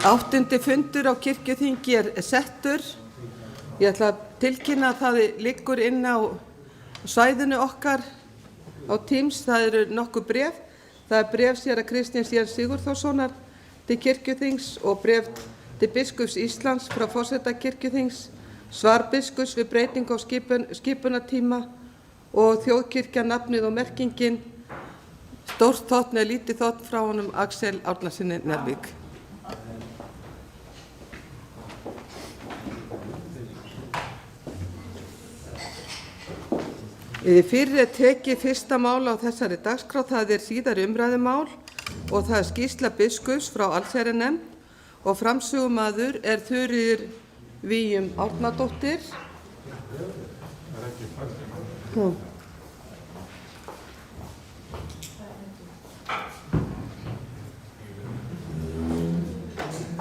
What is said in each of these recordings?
Áttundi fundur á kirkjuþingi settur. Ég ætla að tilkynna að það liggur inn á svæðinu okkar á Teams. Það eru nokkuð bréf. Það er bréf séra Kristins Jens Sigurþórssonar til kirkjuþings og bréf til biskups Íslands frá forseta kirkjuþings, svar biskups við breytingu á skipunartíma og þjóðkirkja nafnið og merkingin, stórt þótt með lítið þótt frá honum Axel Árnasyni Njarðvík. Fyrir er tekið fyrsta mál á þessari dagskrá, það er síðari umræðumál og það er skýrsla biskups frá allsherjarnefnd og framsögumaður er Þuríður Víum Árnadóttir.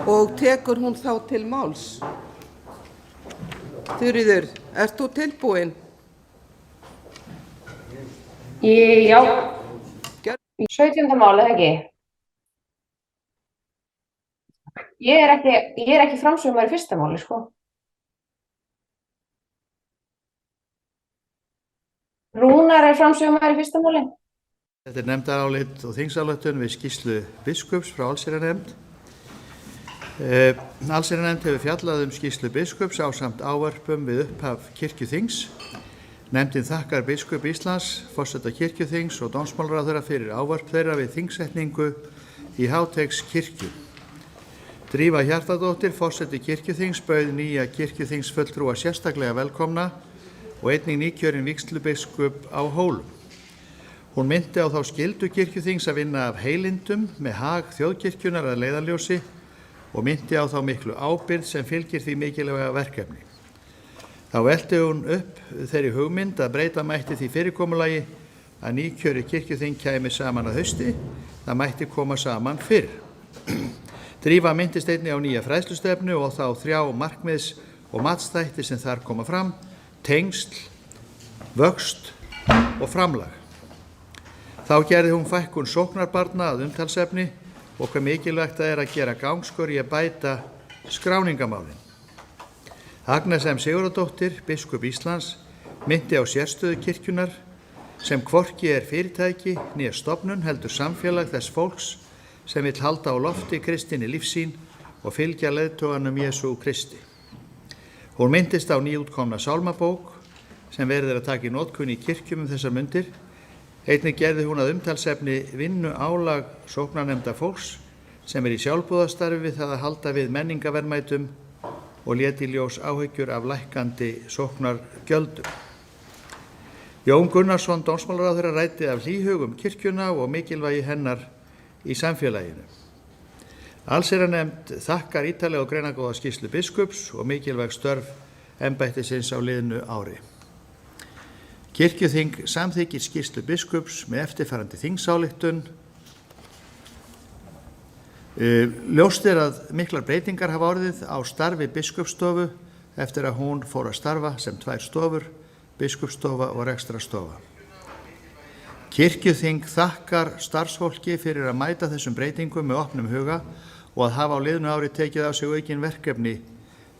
Og tekur hún þá til máls. Þuríður, ert þú tilbúin? Já, 17. málið ekki. Ég er ekki framsögumaður í fyrsta máli, sko. Rúnar er framsögumaður í fyrsta máli. Þetta er nefndarálit og þingsályktun við skýrslu biskups frá allsherjarnefnd. Allsherjarnefnd hefur fjallað skýrslu biskups ásamt ávörpum við upphaf kirkjuþings. Nefndin þakkar biskup Íslands, forseta kirkjuþings og dómsmálaráðherra fyrir ávörp þeirra við þingsetningu í Háteigs kirkju. Drífa Hjartardóttir, forseti kirkjuþings, bauð nýja kirkjuþingsfulltrúa sérstaklega velkomna og einnig nýkjörinn vígslubiskup á Hólum. Hún minnti á þá skyldu kirkjuþings að vinna af heilindum með hag þjóðkirkjunnar að leiðarljósi og minnti á þá miklu ábyrgð sem fylgir því mikilvæga verkefni. Þá velti hún upp þeirri hugmynd að breyta mætti því fyrirkomulagi að nýkjöri kirkjuþing kæmi saman að hausti, það mætti koma saman fyrr. Drífa minntist einnig á nýja fræðslustefnu og þá 3 markmiðs- og matsþætti sem þar koma fram, tengsl, vöxt og framlag. Þá gerði hún fækkun sóknarbarna að umtalsefni og hve mikilvægt það er að gera gangskör í að bæta skráningamálin. Agnes M. Sigurðardóttir, biskup Íslands, minnti á sérstöðu kirkjunar sem hvorki er fyrirtæki né stofnun heldur samfélag þess fólks sem vill halda á lofti kristinni lífsýn og fylgja leiðtoganum Jesú Kristi. Hún minntist á nýútkomna sálmabók sem verið er að taka í notkun í kirkjum þessar mundir. Einnig gerði hún að umtalsefni vinnu álag sóknarnefnda fólks sem er í sjálfboðastarfi við það að halda við menningaverðmætum og léti ljós áhyggjur af lækkandi sóknargjöldum. Jón Gunnarsson, dómsmálaráðherra, ræddi af hlýhugum kirkjuna og mikilvægi hennar í samfélaginu. Allsherjarnefnd þakkar ítarlega og greinargóða skýrslu biskups og mikilvæg störf embættisins á liðnu ári. Kirkjuþing samþykkir skýrslu biskups með eftirfarandi þingsályktun. Ljóst er að miklar breytingar hafa orðið á starfi biskupsstofu eftir að hún fór að starfa sem 2 stofur, biskupsstofa og rekstrarstofa. Kirkjuþing þakkar starfsfólki fyrir að mæta þessum breytingum með opnum huga og að hafa á liðnu ári tekið á sig aukin verkefni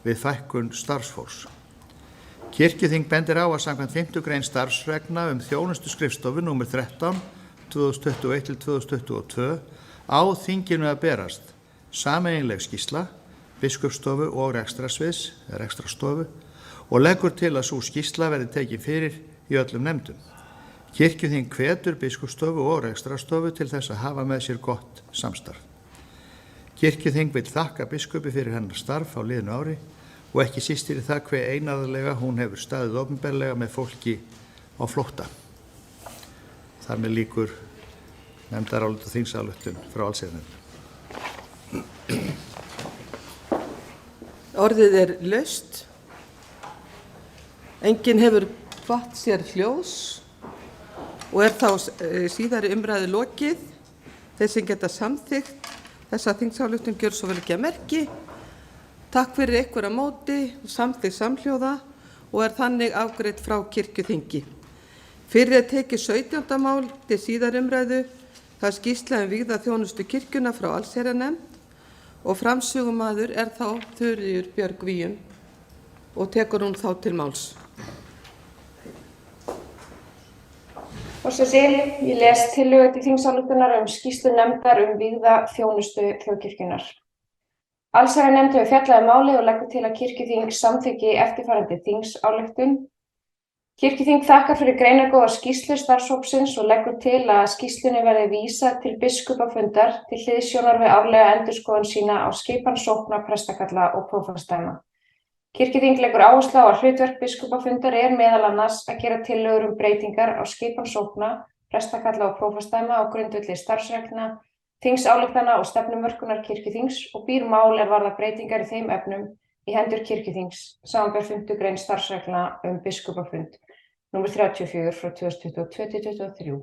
við fækkun starfsfólks. Kirkjuþing bendir á að samkvæmt 5. grein starfsreglna þjónustu skrifstofu nr. 13, 2021-2022 á þinginu að berast sameiginleg skýrsla biskupsstofu og rekstrarstofu og leggur til að sú skýrsla verði tekin fyrir í öllum nefndum. Kirkjuþing hvetur biskupsstofu og rekstrarstofu til þess að hafa með sér gott samstarf. Kirkjuþing vill þakka biskupi fyrir hennar starf á liðnu ári og ekki sístir í það hve einarðlega hún hefur staðið opinberlega með fólki á flótta. Þar með lýkur nefndarálit og þingsályktun frá allsherjarnefnd. Orðið er laust. Enginn hefur kvatt sér hljóðs og er þá síðari umræðu lokið. Þeir sem geta samþykkt þessa þingsályktun gjör svo vel ekki að merki. Takk fyrir ykkur að móti og samþykkt samhljóða og er þannig afgreitt frá kirkjuþingi. Fyrir er tekið 17. mál til síðari umræðu. Það skýrsla vígða þjónustu kirkjuna frá allsherjarnefnd og framsögumaður þá Þuríður Björg Víum og tekur hún þá til máls. Forseti, ég les tillögu til þingsályktunar skýrslu nefndar vígða þjónustu þjóðkirkjunnar. Allsherjarnefnd hefur fjallað málið og leggur til að kirkjuþing samþykki eftirfarandi þingsályktun. Kirkjuþing þakkar fyrir greinargóða skýrslu starfshópsins og leggur til að skýrslunni verði vísað til biskupafundar til hliðsjónar við árlega endurskoðun sína á skipan sókna, prestakalla og prófastsdæma. Kirkjuþing leggur áherslu á að hlutverk biskupafundar meðal annars að gera tillögur breytingar á skipan sókna, prestakalla og prófastsdæma á grundvelli starfsreglna, þingsályktana og stefnumörkunar kirkjuþings og býr mál varða breytingar í þeim efnum í hendur kirkjuþings, samanber 5. grein starfsreglna biskupafund, nr. 34 frá 2022-2023.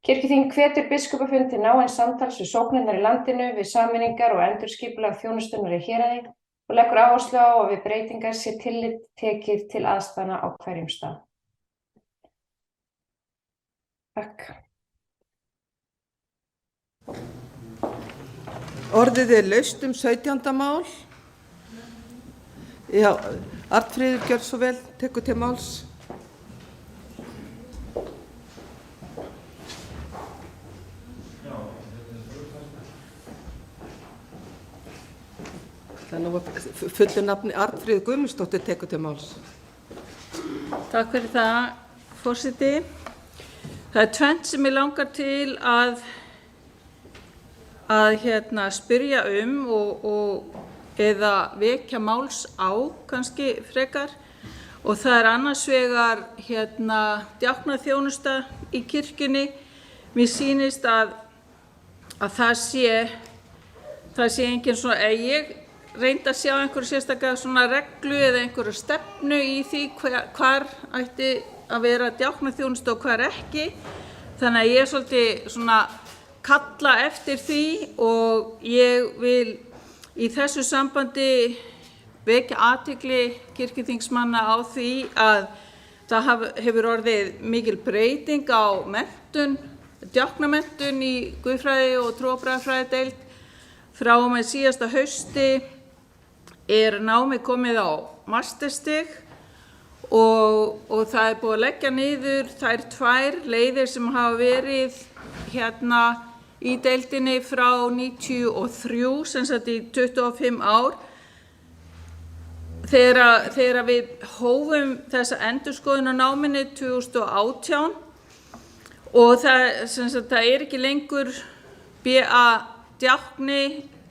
Kirkjuþing hvetur biskupafund til náins samtals við sóknirnar í landinu, við sameiningar og endurskipulag þjónustunnar í héraði og leggur áherslu á að við breytingar sé tillit tekið til aðstæðna á hverjum stað. Takk. Orðið laust 17. mál. Já, Arnfríður, gjörðu svo vel, tekur til máls. Þannig að fullu nafni Arnfríður Guðmundsdóttir tekur til máls. Takk fyrir það, forseti. Það tvennt sem ég langar til að spyrja eða vekja máls á kannski frekar, og það annars vegar djáknaþjónusta í kirkjunni. Mér sýnist að það sé engin svona, ég reyndi að sjá einhverju sérstaklega svona reglu eða einhverju stefnu í því hvar ætti að vera djáknaþjónusta og hvar ekki. Þannig að ég svolítið svona kalla eftir því og ég vil í þessu sambandi vekja athygli kirkjuþingsmanna á því að það hefur orðið mikil breyting á menntun, djáknamenntun í guðfræði og trúarbragðafræðideild. Frá og með síðasta hausti námið komið á masterstig og það búið að leggja niður þær 2 leiðir sem hafa verið í deildinni frá 93, sem sagt í 25 ár. Þegar við hófum þessa endurskoðun á náminu 2018 og það ekki lengur BA djákni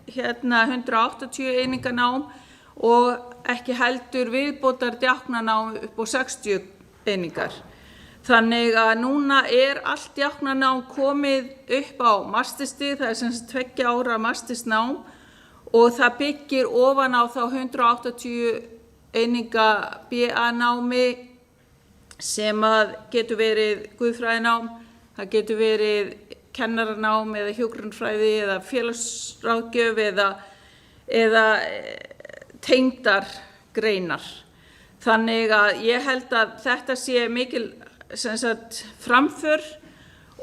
180 eininga nám og ekki heldur viðbótar djáknanám upp á 60 einingar. Þannig að núna allt djáknanám komið upp á masterstig, það sem sagt 2 ára mastersnám og það byggir ofan á þá 180 eininga BA námi sem að getur verið guðfræðinám, það getur verið kennaranám eða hjúkrunarfræði eða félagsráðgjöf eða tengdar greinar. Þannig að ég held að þetta sé mikil framför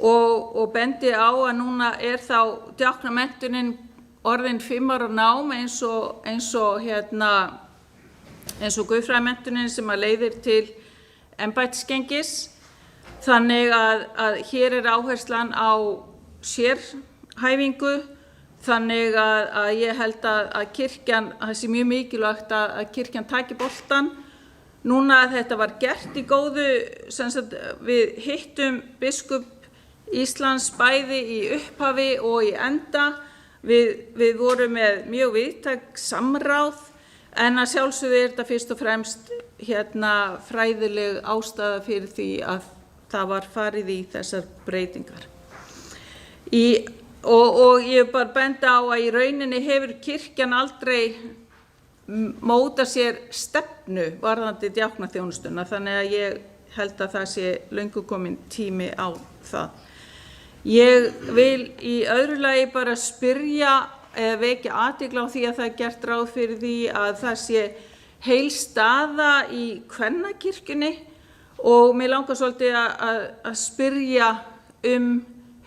og bendi á að núna þá djáknamenntunin orðin 5 ára nám eins og guðfræðimenntunin sem að leiðir til embættisgengis. Þannig að hér áherslan á sérhæfingu, þannig að ég held að kirkjan, það sé mjög mikilvægt að kirkjan taki boltann. Núna þetta var gert í góðu, við hittum biskup Íslands bæði í upphafi og í enda. Við vorum með mjög víðtæk samráð, en að sjálfsögðu þetta fyrst og fremst fræðileg ástæða fyrir því að það var farið í þessar breytingar. Og ég bara benda á að í rauninni hefur kirkjan aldrei móta sér stefnu varðandi djáknaþjónustuna, þannig að ég held að það sé löngu kominn tími á það. Ég vil í öðru lagi bara spyrja eða vekja athygli á því að það gert ráð fyrir því að það sé heil staða í kvennakirkjunni og mig langar svolítið að spyrja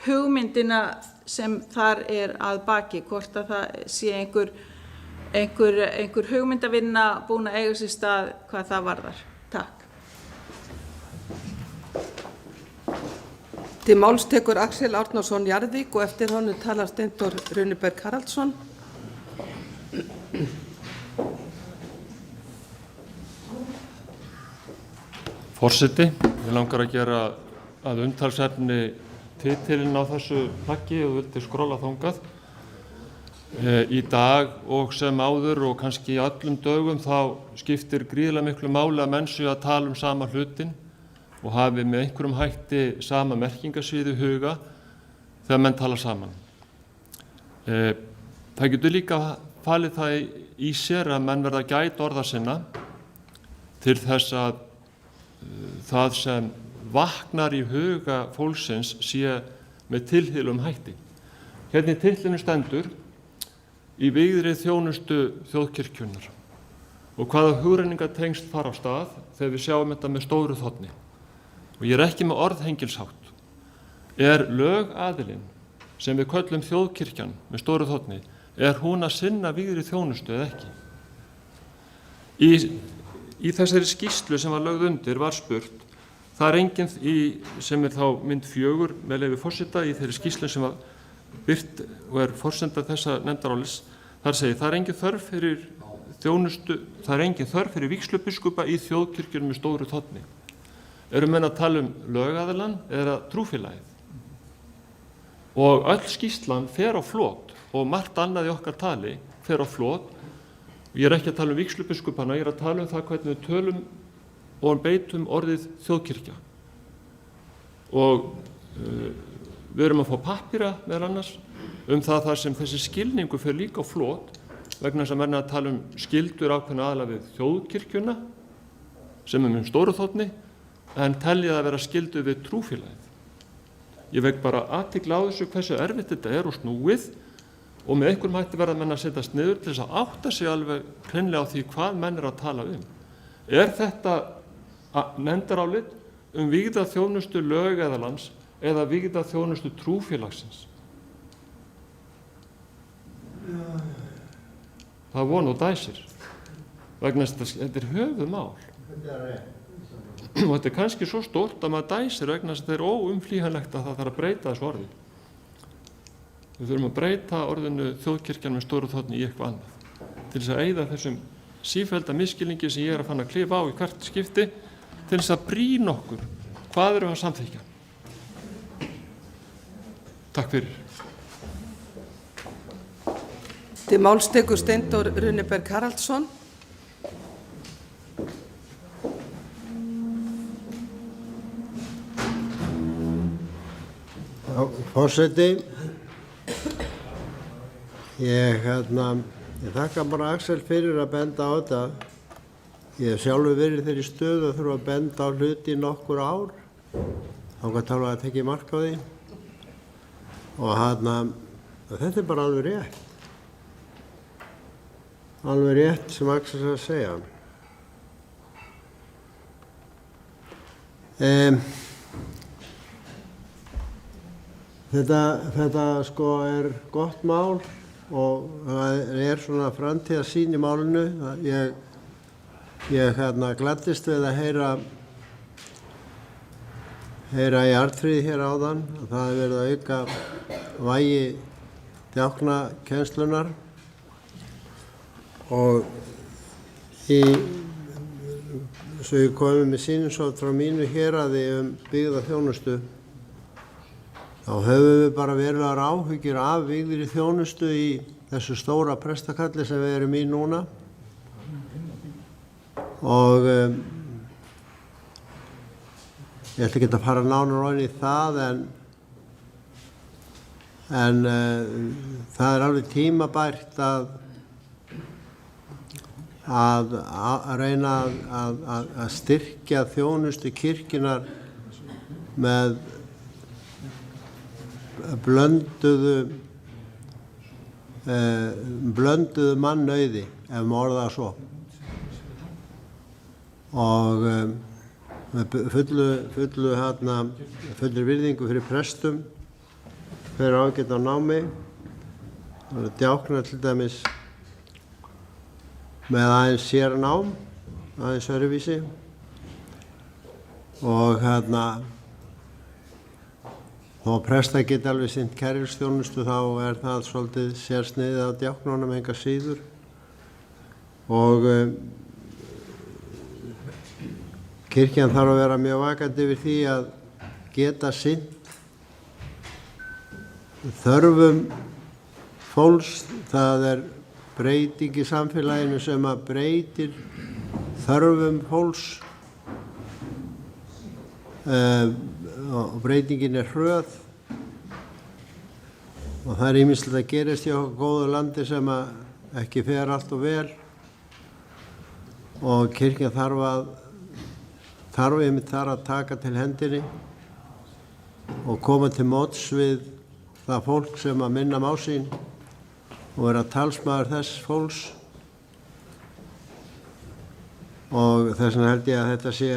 hugmyndina sem þar að baki, hvort að það sé einhver hugmyndavinna búin að eiga sér stað hvað það varðar. Takk. Til máls tekur Axel Árnason Jarðvík og eftir honum talar Steindór Runeberg Haraldsson. Forseti, ég langar að gera að umtalsefni titilinn á þessu plaggi og vildi skrolla þangað. Í dag og sem áður og kannski í öllum dögum þá skiptir gríðarlega miklu máli að menn séu að tala sama hlutin og hafi með einhverjum hætti sama merkingasvið í huga þegar menn tala saman. Það getur líka falið það í sér að menn verða að gæta orða sinna til þess að það sem vaknar í huga fólksins sé með tilhýðlegum hætti. Hérna í titlinu stendur í vígðri þjónustu þjóðkirkjunnar og hvaða hugrenningatengsl fara á stað þegar við sjáum þetta með stóru þ. Og ég ekki með orðhengilshátt. Lögaðilinn sem við köllum þjóðkirkjan með stóru þ. Hún að sinna vígðri þjónustu eða ekki? Í þessari skýrslu sem var lögð undir var spurt, það enginn sem þá mynd 4 með leyfi forseta í þeirri skýrslu sem var birt og forsenda þessa nefndarálits, þar segir það engin þörf fyrir þjónustu, það engin þörf fyrir vígslubiskupa í þjóðkirkjunum með stóru þ. Menn að tala lögaðilann eða trúfélagið? Og öll skýrslan fer á flot og margt annað í okkar tali fer á flot. Ég ekki að tala vígslubiskupana, ég að tala það hvernig við tölum og beitum orðið þjóðkirkja. Og við erum að fá pappíra meðal annars það þar sem þessi skilningu fer líka á flot vegna þess að menn að tala skildur ákveðna aðalega við þjóðkirkjuna sem með stóru þ. En telja það að vera skildur við trúfélagið. Ég vek bara athygli á þessu hversu erfitt þetta og snúið og með einhverjum hætti verða menn að setjast niður til þess að átta sig alveg hreinlega á því hvað menn að tala Þetta nefndarálit vígða þjónustu lögaðilans eða vígða þjónustu trúfélagsins? Það von og dæsir vegna þess að þetta höfuðmál. Og þetta kannski svo stórt að maður dæsir vegna þess að þetta óumflýjanlegt að það þarf að breyta þessu orði. Við þurfum að breyta orðinu þjóðkirkjan með stóru þ. Í eitthvað annað til þess að eyða þessum sífellda misskilningi sem ég að fann að klifa á í hvert skipti til þess að brýna okkur hvað erum við að samþykkja. Takk fyrir. Til máls tekur Steindór Runeberg Haraldsson. Forseti, ég þakka bara Axel fyrir að benda á þetta. Ég hef sjálfur verið þeirri stöðu að þurfa að benda á hluti í nokkur ár. Þangað til að tekja mark á því. Og þetta bara alveg rétt. Alveg rétt sem Axel er að segja. Þetta sko gott mál og það svona framtíðarsýn í málinu. Ég gladdist við að heyra í Arnfríði hér áðan að það verið að auka vægi djáknakennslunnar og svo ég komið með sýninsótt frá mínu héraði byggða þjónustu. Þá höfum við bara verulegar áhyggjur af vígðri þjónustu í þessu stóra prestakalli sem við erum í núna. Og ég ætla ekki að fara nánar ofan í það en það alveg tímabært að reyna að styrkja þjónustu kirkjunnar með blönduðu mannauði, ef maður orðar það svo. Og með fullri virðingu fyrir prestum fyrir ágætt á námi. Það eru djáknar til dæmis með aðeins sérnám, aðeins öðruvísi. Og þó prestar geta alveg sinnt kærleiksþjónustu þá það svolítið sérsniðið á djáknunum enga síður. Og kirkjan þarf að vera mjög vakandi yfir því að geta sinnt þörfum fólks. Það breyting í samfélaginu sem að breytir þörfum fólks og breytingin hröð og það ýmislegt að gerist í okkur góðu landi sem að ekki fer allt og vel og kirkjan þarf einmitt þar að taka til hendinni og koma til móts við það fólk sem að minna má sín og vera talsmaður þess fólks. Og þess vegna held ég að þetta sé,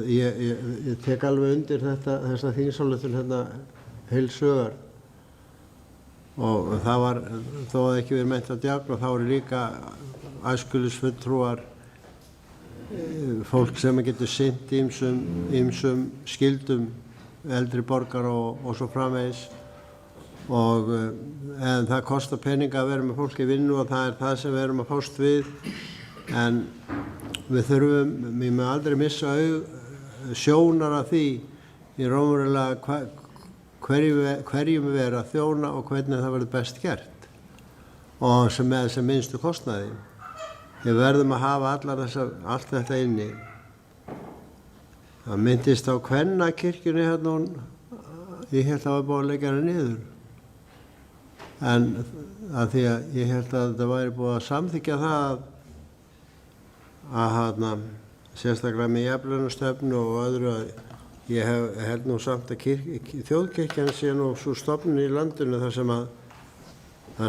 ég tek alveg undir þessa þingsályktun heils hugar. Og það var, þó að ekki verið meint að djákna, þá eru líka æskulisfulltrúar, fólk sem getur sinnt ýmsum skildum eldri borgar og svo framvegis. En það kostar peninga að vera með fólk í vinnu og það það sem við erum að fást við. En við þurfum aldrei missa sjónar af því í raunverulega hverjum við erum að þjóna og hvernig það verður best gert og með sem minnstu kostnaði. Við verðum að hafa allt þetta inni. Það myndist á kvennakirkjunni ég held að það var búið að leggja hana niður. En að því að ég held að þetta væri búið að samþykkja það að sérstaklega með jafnlaunastefnu og öðru að ég held nú samt að þjóðkirkjan sé nú svo stofnun í landinu þar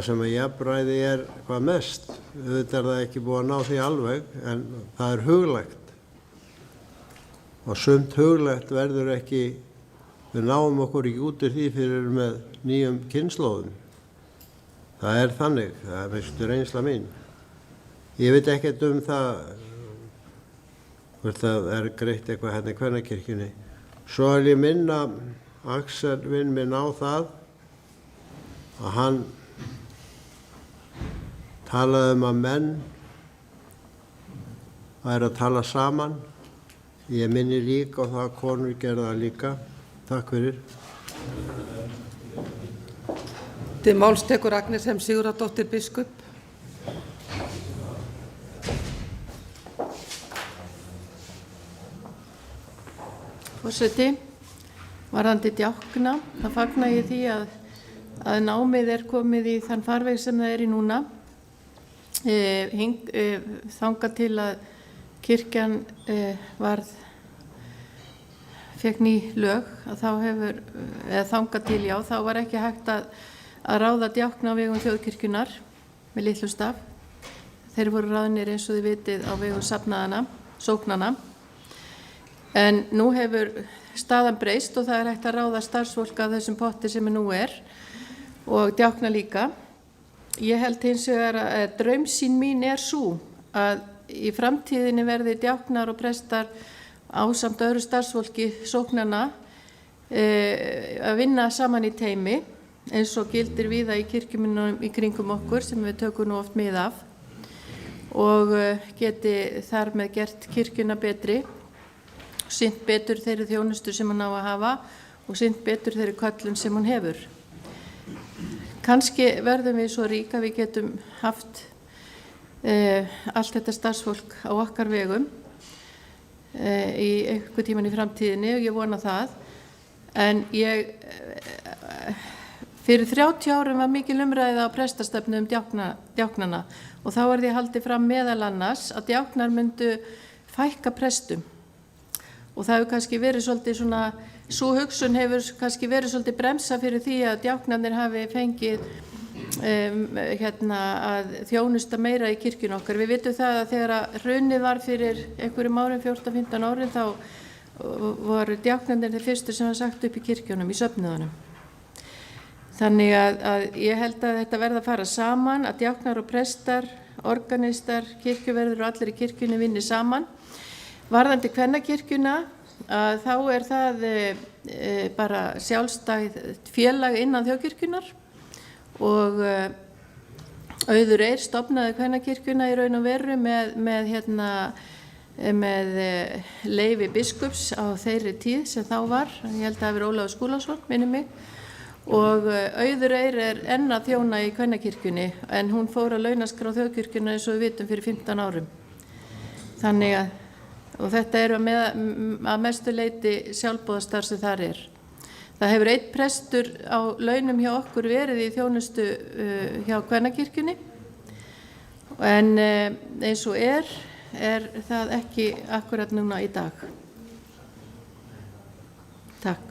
sem að jafnræði hvað mest. Auðvitað það ekki búið að ná því alveg, en það huglægt. Og sumt huglægt verður ekki, við náum okkur ekki út úr því fyrir með nýjum kynslóðum. Það þannig, það reynsla mín. Ég veit ekkert það, hvort það greitt eitthvað í kvennakirkjunni. Svo ég minna Axel vinn minn á það að hann talaði að menn væri að tala saman. Ég minni líka og það að konur gerða það líka. Takk fyrir. Til máls tekur Agnes M. Sigurðardóttir biskup. Forseti, varðandi djákna, það fagna ég því að námið komið í þann farveg sem það í núna. Þangað til að kirkjan fékk ný lög, að þangað til þá var ekki hægt að ráða djákna á vegum þjóðkirkjunar með litlum staf. Þeir voru ráðnir eins og þið vitið á vegum sóknana. En nú hefur staðan breyst og það hægt að ráða starfsfólk af þessum potti sem nú og djákna líka. Ég held hins vegar að draumsýn mín sú að í framtíðinni verði djáknar og prestar ásamt öðru starfsfólki sóknana að vinna saman í teymi eins og gildir víða í kirkjumunum í kringum okkur sem við tökum nú oft mið af og geti þar með gert kirkjuna betri, sinnt betur þeirri þjónustu sem hún á að hafa og sinnt betur þeirri köllun sem hún hefur. Kannski verðum við svo rík að við getum haft allt þetta starfsfólk á okkar vegum í einhver tíman í framtíðinni og ég vona það. En fyrir 30 árum var mikil umræða á prestastefnu djáknana og þá því haldið fram meðal annars að djáknar myndu fækka prestum. Og það hefur kannski verið svolítið sú hugsun hefur kannski verið svolítið bremsa fyrir því að djáknarnir hafi fengið að þjónusta meira í kirkjun okkar. Við vitum það að þegar hrunið var fyrir einhverjum árum, 14-15 árin, þá voru djáknarnir þeir fyrstu sem var sagt upp í kirkjunum, í söfnuðunum. Þannig að ég held að þetta verði að fara saman, að djáknar og prestar, organistar, kirkjuverður og allir í kirkjunni vinni saman. Varðandi kvennakirkjuna, þá er það bara sjálfstæð félag innan þjóðkirkjunar og Auður Eir stofnaði kvennakirkjuna í raun og veru með leyfi biskups á þeirri tíð sem þá var. Ég held að það hafi verið Ólafur Skúlason, minni mig. Og Auður Eir enn að þjóna í kvennakirkjunni en hún fór að launaskrá þjóðkirkjuna eins og við vitum fyrir 15 árum. Þannig að, og þetta er að mestu leyti sjálfboðastarf sem þar er. Það hefur einn prestur á launum hjá okkur verið í þjónustu hjá kvennakirkjunni en eins og er það ekki akkurat núna í dag. Takk.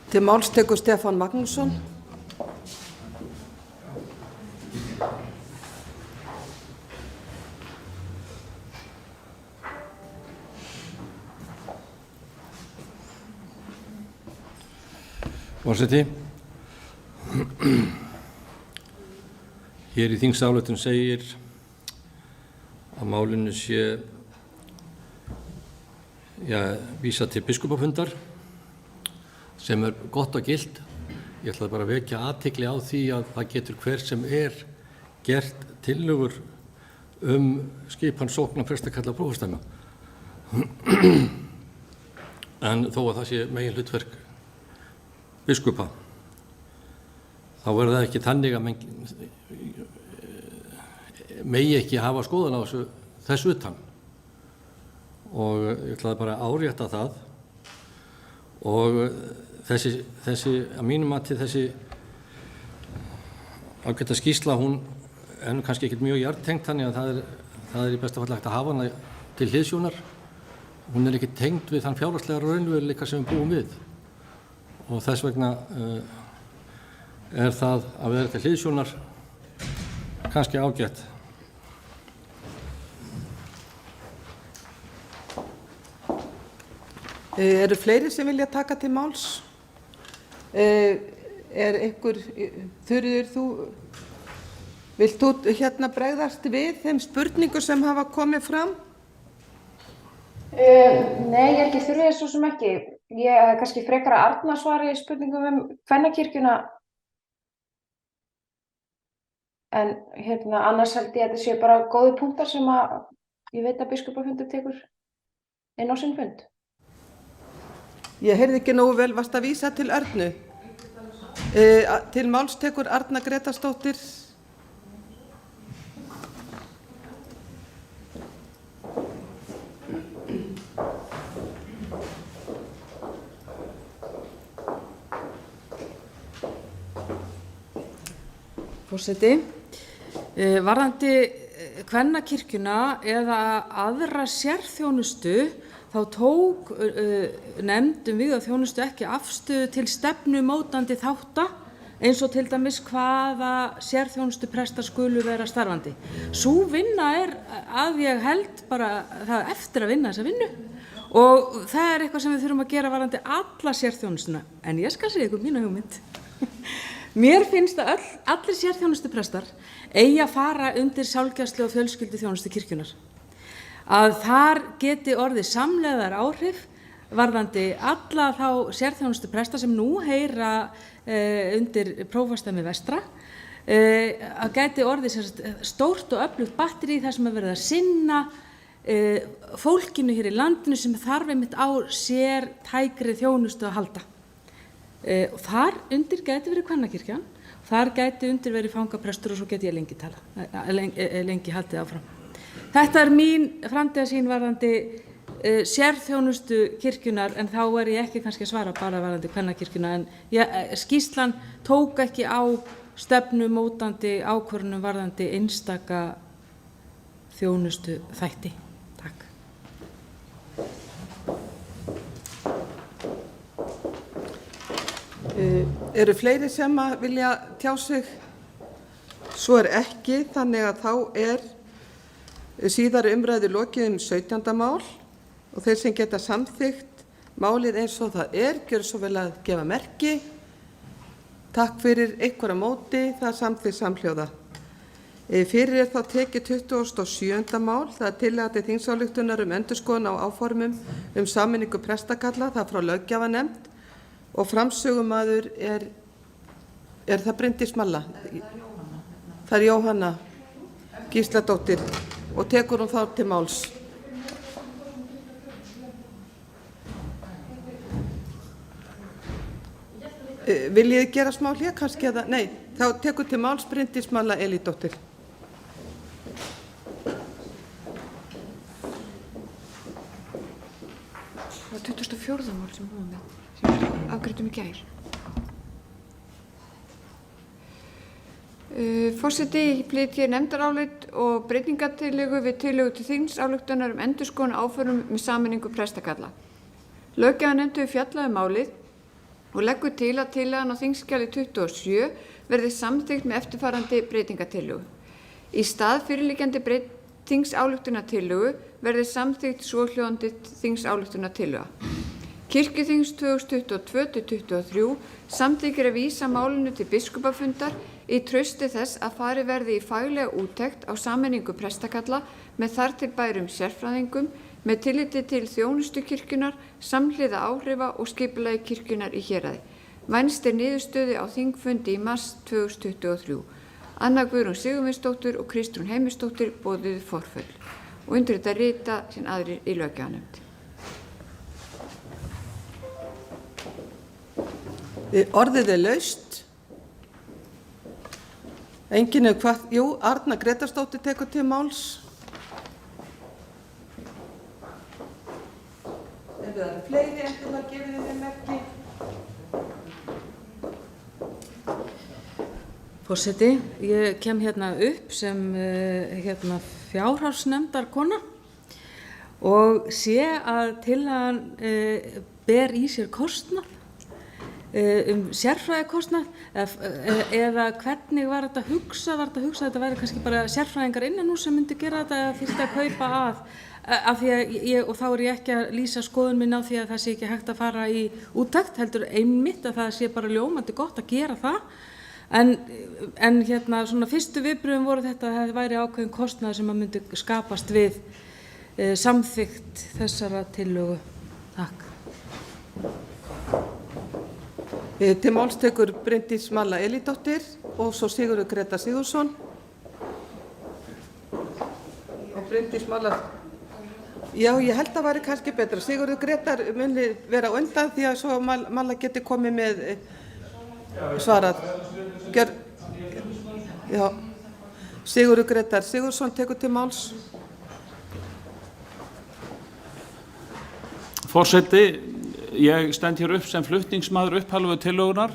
Til máls tekur Stefán Magnússon. Forseti, hér í þingsályktun segir að málinu sé vísað til biskupafundar sem er gott og gilt. Ég ætla bara að vekja athygli á því að það getur hver sem er gert tillögur skipan sókna prestakalla prófastsdæma. En þó að það sé megin hlutverk biskupa, þá er það ekki þannig að megi ekki hafa skoðun á þessu utan. Og ég ætlaði bara að árétta það og þessi að mínum mati þessi ágæta skýrsla, hún er kannski ekkert mjög jarðtengt, þannig að það er í besta falli hægt að hafa hana til hliðsjónar. Hún er ekki tengd við þann fjárhagslega raunveruleika sem við búum við. Og þess vegna er það að vera til hliðsjónar kannski ágætt. Eru fleiri sem vilja taka til máls? Er einhver, Þuríður, vilt þú bregðast við þeim spurningum sem hafa komið fram? Nei, ég held ég þurfi svo sem ekki. Ég kannski frekar að Arna svari spurningum kvennakirkjuna. En annars held ég að þetta séu bara góði punktar sem að ég veit að biskupafundur tekur inn á sinn fund. Ég heyrði ekki nógu vel, varst að vísa til Örnu. Til máls tekur Arna Grétarsdóttir. Forseti, varðandi kvennakirkjuna eða aðra sérþjónustu, þá tók nefnd vígðaþjónustu ekki afstöðu til stefnumótandi þátta eins og til dæmis hvaða sérþjónustuprestar skulu vera starfandi. Sú vinna er að ég held bara það eftir að vinna þessa vinnu og það er eitthvað sem við þurfum að gera varðandi alla sérþjónustuna. En ég skal segja ykkur mína hugmynd. Mér finnst að allir sérþjónustuprestar eigi að fara undir sjálfgæslu og fjölskylduþjónustu kirkjunnar. Að þar geti orðið samlegðar áhrif varðandi alla þá sérþjónustupresta sem nú heyra undir prófastsdæmi vestra, að geti orðið stórt og öflugt batteri þar sem er verið að sinna fólkinu hér í landinu sem þarf einmitt á sértækri þjónustu að halda. Og þar undir gæti verið kvennakirkjan, þar gæti undir verið fangaprestur og svo geti ég lengi haldið áfram. Þetta er mín framtíðarsýn varðandi sérþjónustu kirkjunar, en þá er ég ekki kannski að svara bara varðandi kvennakirkjuna, en skýrslan tók ekki á stefnumótandi ákvörðunum varðandi einstaka þjónustu þætti. Takk. Eru fleiri sem að vilja tjá sig? Svo er ekki, þannig að þá er síðari umræðu lokið 17. mál og þeir sem geta samþykkt málið eins og það er, gjör svo vel að gefa merki. Takk fyrir einhverja móti, það er samþykkt samhljóða. Fyrir er þá tekið 27. mál, það er tillaga til þingsályktunar endurskoðun á áformum sameiningu prestakalla, það er frá löggjafarnefnd og framsögumaður er það Bryndís Malla? Það er Jóhanna Gísladóttir og tekur hún þá til máls. Viljið þið gera smá hlé kannski eða? Nei, þá tekur til máls Bryndís Malla Elídóttir. Það var 24. mál sem hún með, sem við afgreiddum í gær. Forseti, ég flyt hér nefndarálit og breytingartillögu við tillögu til þingsályktunar endurskoðun á áformum sameiningu prestakalla. Löggjafarnefnd hefur fjallað málið og leggur til að tillagan á þingskjali 27 verði samþykkt með eftirfarandi breytingartillögu. Í stað fyrirliggjandi þingsályktunartillögu verði samþykkt svohljóðandi þingsályktunartillaga. Kirkjuþings 2022-23 samþykkir að vísa málinu til biskupafundar í trausti þess að farið verði í faglega úttekt á sameiningu prestakalla með þar til bærum sérfræðingum með tilliti til þjónustu kirkjunnar, samhliða áhrifa og skipulagi kirkjunnar í héraði. Vænst niðurstöðu á þingfundi í mars 2023. Anna Guðrún Sigurvinsdóttir og Kristrún Heimisdóttir boðuðu forföll og undir þetta rita sem aðrir í löggjafarnefnd. Orðið er laust. Enginn hefur hvað, jú, Arna Gretarsdóttir tekur til máls. Ef það eru fleiri endur það gefið þið merki. Forseti, ég kem hérna upp sem fjárhagsnefndarkona og sé að tillagan ber í sér kostnað, sérfræðikostnað eða hvernig var þetta hugsað? Var þetta hugsað að þetta væri kannski bara sérfræðingar innan nú sem myndi gera þetta eða þyrfti að kaupa af því að og þá er ég ekki að lýsa skoðun minn á því að það sé ekki hægt að fara í úttekt, heldur einmitt að það sé bara ljómandi gott að gera það. En svona fyrstu viðbrögðum voru þetta að það væri ákveðin kostnaður sem að myndi skapast við samþykkt þessara tillögu. Takk. Til máls tekur Bryndís Malla Elídóttir og svo Sigurður Grétar Sigurðsson. Og Bryndís Malla, já, ég held að það væri kannski betra. Sigurður Grétar muni vera undan því að svo Malla geti komið með svarað. Já, Sigurður Grétar Sigurðsson tekur til máls. Forseti, ég stend hér upp sem flutningsmaður upphaflegu tillögunar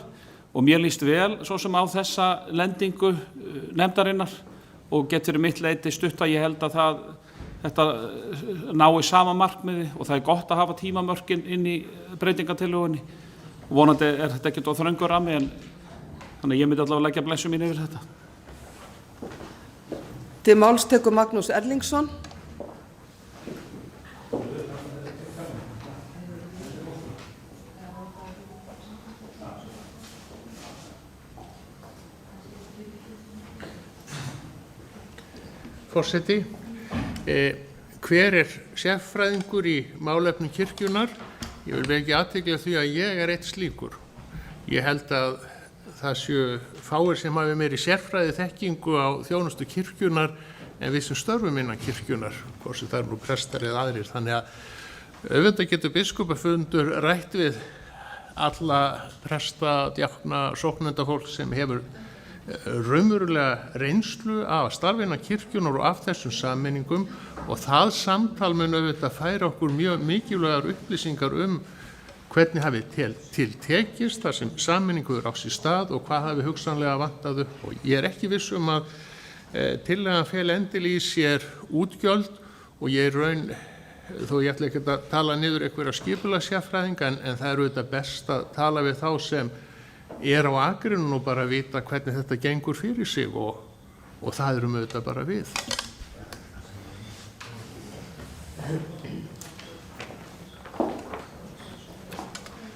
og mér líst vel svo sem á þessa lendingu nefndarinnar og get fyrir mitt leyti stutt að ég held að þetta nái sama markmiði og það er gott að hafa tímamörkin inn í breytingatillögunni. Vonandi er þetta ekkert á þröngur rammi en þannig að ég myndi allavega leggja blessun mín yfir þetta. Til máls tekur Magnús Erlingsson. Forseti, hver er sérfræðingur í málefnum kirkjunnar? Ég vil vekja athygli á því að ég er eitt slíkur. Ég held að það séu fáir sem hafi meiri sérfræði þekkingu á þjónustu kirkjunnar en við sem störfum innan kirkjunnar, hvort sem það eru nú prestar eða aðrir. Þannig að auðvitað getur biskupafundur rætt við alla presta, djákna, sóknendafólk sem hefur raunverulega reynslu af starfina kirkjunar og af þessum sameiningum og það samtal mun auðvitað færa okkur mjög mikilvægar upplýsingar hvernig hafi til tekist þar sem sameiningu á sér stað og hvað hafi hugsanlega vantað upp. Og ég er ekki viss að tillagan fel endilega í sér útgjöld og ég raun, þó ég ætla ekki að tala niður einhverja skipulagssérfræðinga en það er auðvitað best að tala við þá sem er á akrinu og bara vita hvernig þetta gengur fyrir sig og það erum auðvitað bara við.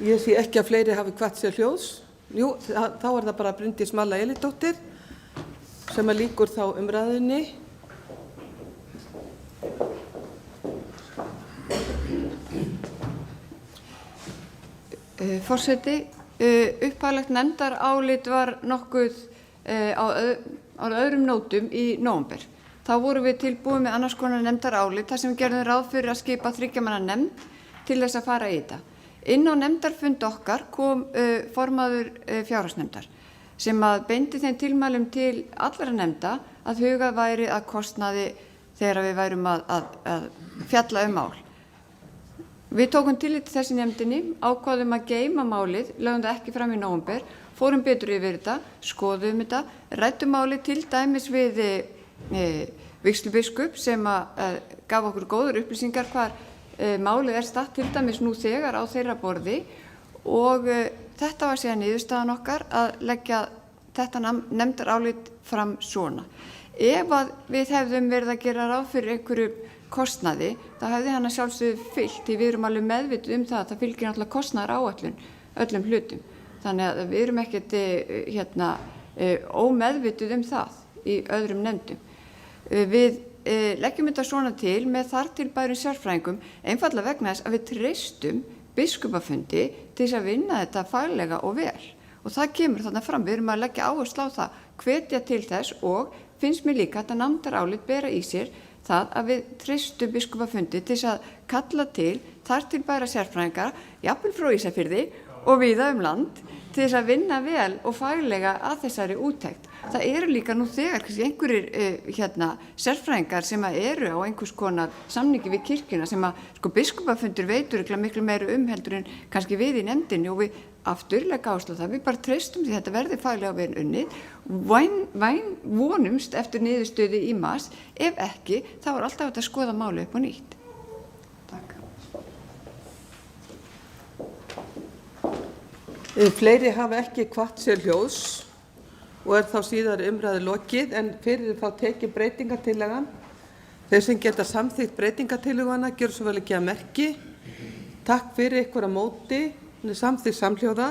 Ég sé ekki að fleiri hafi hvatt sér hljóðs. Jú, þá er það bara Bryndís Malla Elídóttir sem að lýkur þá umræðunni. Forseti, upphaflegt nefndarálit var nokkuð á öðrum nótum í nóvember. Þá vorum við tilbúið með annars konar nefndarálit þar sem við gerðum ráð fyrir að skipa 3 manna nefnd til þess að fara í þetta. Inn á nefndarfund okkar kom formaður fjárhagsnefndar sem að beindi þeim tilmælum til allra nefnda að hugað væri að kostnaði þegar við værum að fjalla mál. Við tókum tillit til þessi nefndinni, ákváðum að geyma málið, lögum það ekki fram í nóvember, fórum betur yfir þetta, skoðum þetta, ræddum málið til dæmis við vígslubiskup sem gaf okkur góður upplýsingar hvar málið er statt til dæmis nú þegar á þeirra borði og þetta var síðan niðurstaðan okkar að leggja þetta nefndarálit fram svona. Ef að við hefðum verið að gera ráð fyrir einhverju kostnaði, þá hefði hann að sjálfsögðu fyllt, því við erum alveg meðvituð það að það fylgir náttúrulega kostnaðar áætlun öllum hlutum. Þannig að við erum ekkert ómeðvituð það í öðrum nefndum. Við leggjum þetta svona til með þar til bærum sérfræðingum, einfaldlega vegna þess að við treystum biskupafundi til þess að vinna þetta faglega og vel. Og það kemur þarna fram, við erum að leggja áherslu á það, hvetja til þess og finnst mér líka að þetta nefndarálit bera í sér það að við treystum biskupafundi til þess að kalla til þar til bæra sérfræðingar, jafnvel frá Ísafirði og víða land, til þess að vinna vel og faglega að þessari úttekt. Það eru líka nú þegar einhverjir sérfræðingar sem eru á einhvers konar samningi við kirkjuna sem að biskupafundur veitur miklu meira heldur en kannski við í nefndinni og við afturlega áherslu á það. Við bara treystum því að þetta verði faglega vel unnið, vonumst eftir niðurstöðu í mars, ef ekki þá er alltaf hægt að skoða málið upp á nýtt. Takk. Fleiri hafa ekki hvatt sér hljóðs og er þá síðar umræðu lokið, en fyrir þá tekið breytingartillagan. Þeir sem geta samþykkt breytingartillöguna gjör svo vel ekki að merki. Takk fyrir ykkur á móti, samþykkt samhljóða,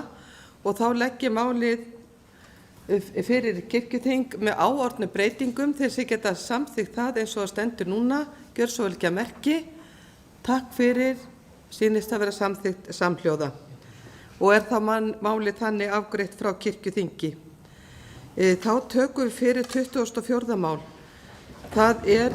og þá legg ég málið fyrir kirkjuþing með áorðnu breytingum. Þeir sem geta samþykkt það eins og það stendur núna, gjör svo vel ekki að merki. Takk fyrir, sýnist að vera samþykkt samhljóða. Og er þá málið þannig afgreitt frá kirkjuþingi. Þá tökum við fyrir 24. mál. Það er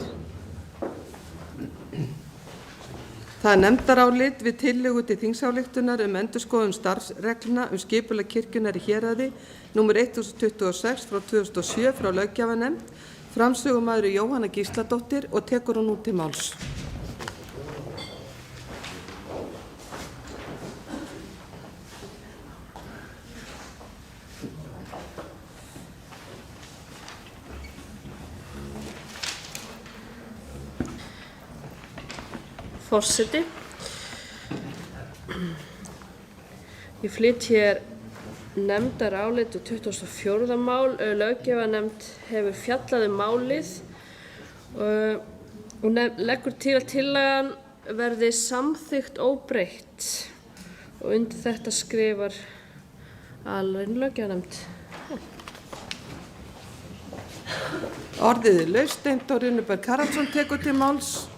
nefndarálit við tillögu til þingsályktunar endurskoðun starfsreglna skipulag kirkjunnar í héraði, nr. 1026 frá 2007 frá löggjafarnefnd. Framsögumaður er Jóhanna Gísladóttir og tekur hún nú til máls. Forseti. Ég flyt hér nefndarálit 24. mál. Löggjafarnefnd hefur fjallað málið og leggur til að tillagan verði samþykkt óbreytt og undir þetta skrifar alveg löggjafarnefnd. Orðið er laust. Steindór Runneberg Haraldsson tekur til máls.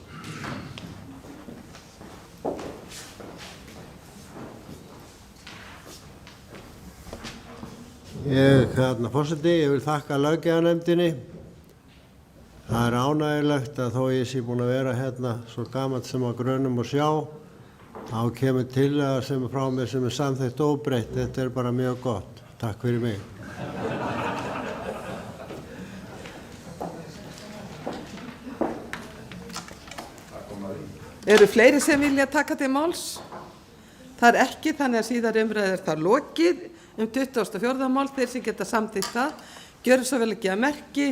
Forseti, ég vil þakka löggjafarnefndinni. Það er ánægilegt að þó ég sé búin að vera hérna svo gamall sem á grunum og sjá, þá kemur tillaga sem er frá mér sem er samþykkt óbreytt. Þetta er bara mjög gott. Takk fyrir mig. Eru fleiri sem vilja taka til máls? Það er ekki, þannig að síðar umræðu er það lokið. 24. mál, þeir sem geta samþykkt það, gjöru svo vel ekki að merki.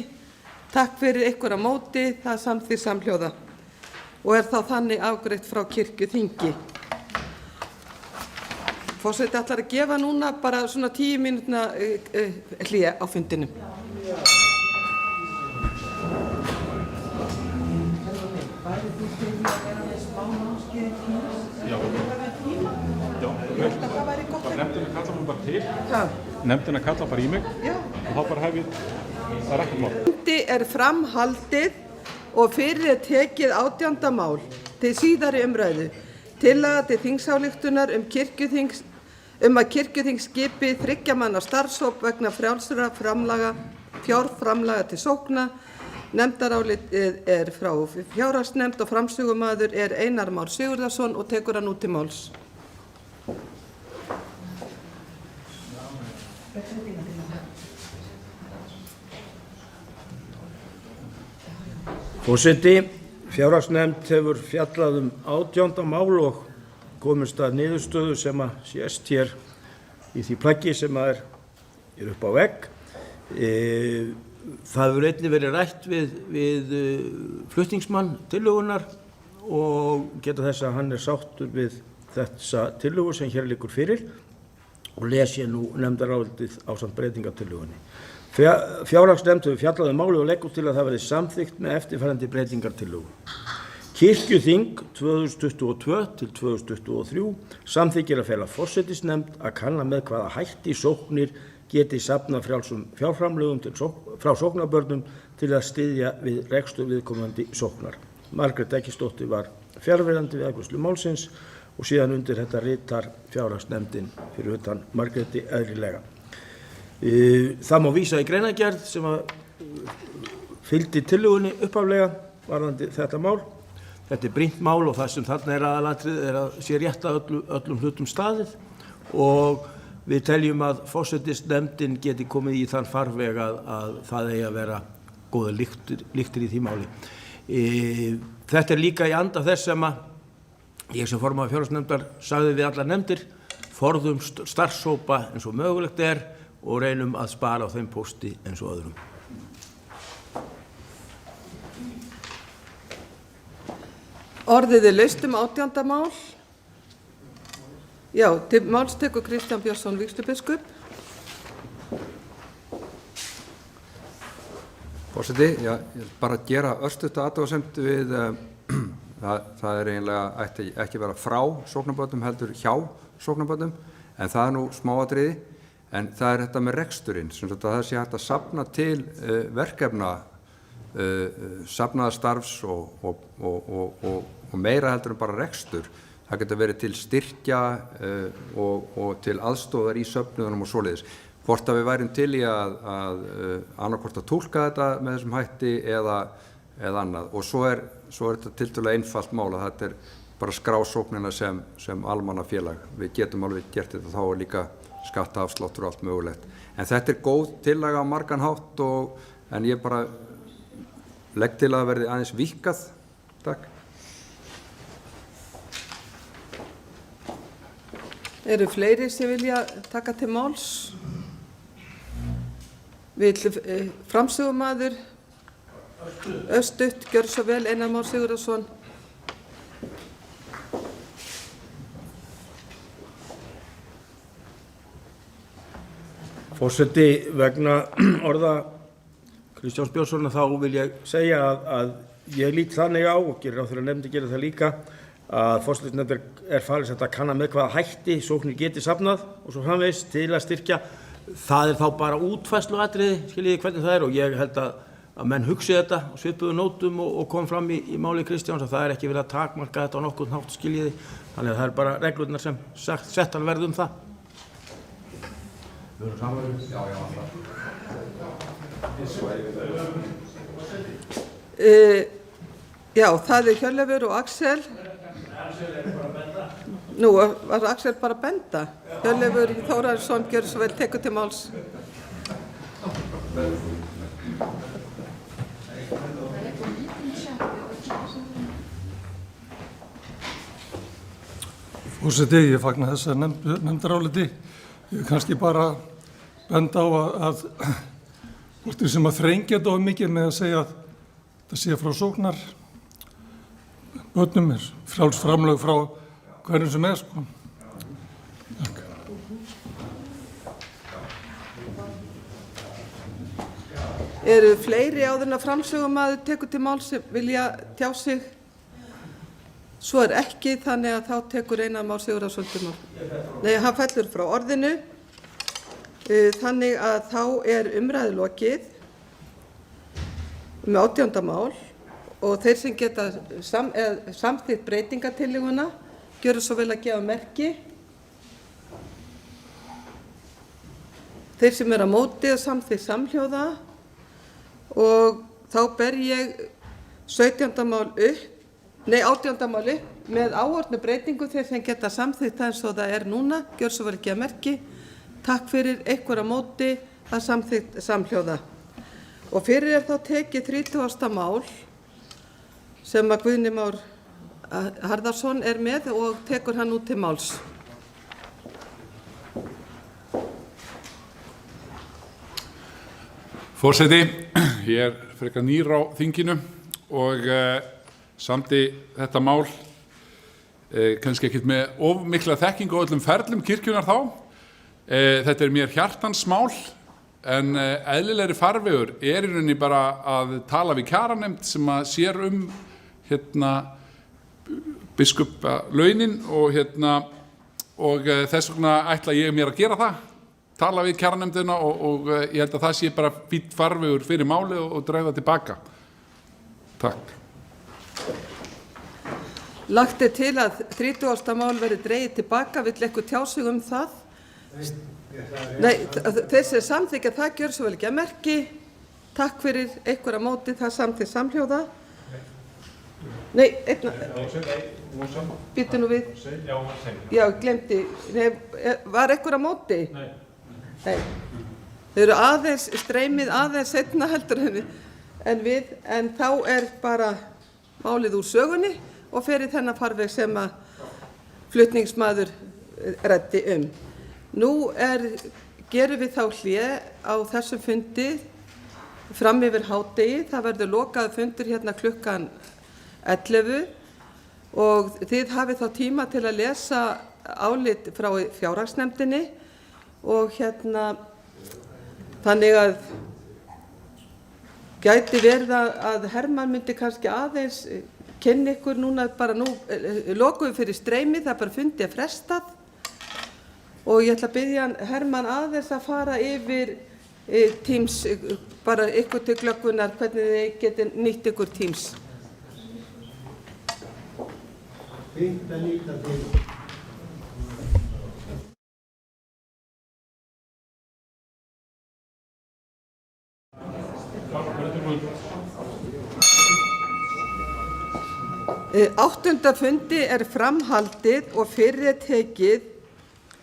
Takk fyrir ykkur á móti, það er samþykkt samhljóða og er þá þannig afgreitt frá kirkjuþingi. Forseti ætlar að gefa núna bara svona 10 mínútna hlé á fundinum. Já. Já, Það væri gott að... nefndina kallar hún bara til, Já. nefndina kallar bara í mig Já. og þá bara hef ég, það er ekkert mál. Fundi er framhaldið og fyrir er tekið 18. mál til síðari umræðu. Tillaga til þingsályktunar að kirkjuþing skipi 3 manna starfshóp vegna frjálsra fjárframlaga til sókna. Nefndarálitið er frá fjárhagsnefnd og framsögumaður er Einar Már Sigurðarson og tekur hann út til máls. Forseti, fjárhagsnefnd hefur fjallað 18. mál og komist að niðurstöðu sem að sést hér í því plaggi sem er upp á vegg. Það hefur einnig verið rætt við flutningsmann tillögunnar og geta þess að hann er sáttur við þessa tillögu sem hér liggur fyrir og les ég nú nefndarálitið ásamt breytingartillögunni. Fjárhagsnefnd hefur fjallað málið og leggur til að það verði samþykkt með eftirfarandi breytingartillögu. Kirkjuþing 2022 til 2023 samþykkir að fela forsætisnefnd að kanna með hvaða hætti sóknir geti safnað frjálsum fjárframlögum frá sóknarbörnum til að styðja við rekstur viðkomandi sóknar. Margrét Eggertsdóttir var fjarverandi við afgreiðslu málsins og síðan undir þetta ritar fjárhagsnefndin fyrir utan Margréti eðlilega. Það má vísa í greinargerð sem fylgdi tillögunni upphaflega varðandi þetta mál. Þetta er brýnt mál og það sem þarna er aðalatriðið er að sé rétt að öllum hlutum staðið og við teljum að forsætisnefndin geti komið í þann farveg að það eigi að vera góðar lyktir í því máli. Þetta er líka í anda þess sem að ég sem formaður fjárhagsnefndar sagði við allar nefndir, forðumst starfshópa eins og mögulegt er og reynum að spara á þeim pósti eins og öðrum. Orðið er laust 18. mál. Já, til máls tekur Kristján Björnsson vígslubiskup. Forseti, ég bara gera örstutta athugasemd við það er eiginlega ekki vera frá sóknarbörnum heldur hjá sóknarbörnum en það er nú smáatriði en það er þetta með reksturinn sem þetta það sé hægt að safna til verkefna safnaðarstarfs og meira heldur en bara rekstur. Það getur verið til styrkja og til aðstoðar í söfnuðunum og svoleiðis. Hvort að við værum til í að annarkvort að túlka þetta með þessum hætti eða annað. Og svo er þetta tiltölulega einfalt mál að þetta er bara skrásóknina sem almannafélag. Við getum alveg gert þetta þá og líka skattaafsláttur og allt mögulegt. En þetta er góð tillaga á margan hátt en ég bara legg til að verði aðeins víkkað. Takk. Eru fleiri sem vilja taka til máls? Vill framsögumaður örstutt gjörðu svo vel Einar Már Sigurðarson. Forseti, vegna orða Kristjáns Björnssonar þá vil ég segja að ég lít þannig á og gerir ráð fyrir að nefndin gerir það líka að forsætisnefndar er falið að kanna með hvaða hætti sóknir geti safnað og svo framvegis til að styrkja. Það er þá bara útfærsluatriði, skiljiði hvernig það er og ég held að menn hugsi þetta á svipuðu nótum og kom fram í máli Kristjáns að það er ekki verið að takmarka þetta á nokkurn hátt, skiljiði. Þannig að það er bara reglurnar sem settar verð það. Við erum saman. Já, það er Hjörleifur og Axel. Nú, var Axel bara að benda? Hjörleifur Þórarinsson gjörðu svo vel tekur til máls. Forseti, ég fagna þessa nefndaráliti. Ég kannski bara benda á að hvort við sem að þrengja þetta of mikið með að segja að það sé frá sóknar börnum er frjáls framlög frá hverjum sem sko. Takk. Eru fleiri áður en að framsögumaður tekur til máls sem vilja tjá sig? Svo er ekki, þannig að þá tekur Einar Már Sigurðarson til mál. Nei, hann fellur frá orðinu. Þannig að þá er umræðu lokið með 18. mál og þeir sem geta samþykkt breytingatillöguna gjöru svo vel að gefa merki. Þeir sem eru á móti og samþykkt samhljóða og þá ber ég 18. mál upp með áorðnu breytingu þeir sem geta samþykkt það eins og það er núna, gjör svo vel að gefa merki. Takk fyrir einhver á móti að samþykkt samhljóða. Og fyrir þá tekið 30. mál sem að Guðni Már Harðarson er með og tekur hann út til máls. Forseti, ég er frekar nýr á þinginu og samdi þetta mál kannski ekkert með of mikla þekkingu á öllum ferlum kirkjunnar þá. Þetta er mér hjartans mál en eðlilegri farvegur er í rauninni bara að tala við kjaranefnd sem að sér biskupalaunin og þess vegna ætla ég mér að gera það. Tala við kjaranefndina og ég held að það sé bara fínn farvegur fyrir máli og dreifa tilbaka. Takk. Lagt er til að 30. mál verði dregið tilbaka, vill eitthvað tjá sig það? Nei, þeir sem samþykkja það gjör svo vel ekki að merki. Takk fyrir einhver á móti, það samþykkt samhljóða. Nei, býttu nú við. Já, glemdi. Nei, var einhver á móti? Nei. Þau eru aðeins streymið aðeins seinna heldur en við, en þá er bara málið úr sögunni og fer í þennan farveg sem að flutningsmaður ræddi Nú gerum við þá hlé á þessum fundi fram yfir hádegi. Það verður lokaður fundur hérna klukkan 11 og þið hafið þá tíma til að lesa álit frá fjárhagsnefndinni og þannig að gæti verið að Hermann myndi kannski aðeins kynna ykkur núna bara nú lokuðum fyrir streymi, það bara fundið frestað og ég ætla að biðja Hermann aðeins að fara yfir Teams, bara ykkur til glöggvunar hvernig þið getið nýtt ykkur Teams. Fínt að nýta til. Áttunda fundi er framhaldið og fyrir tekið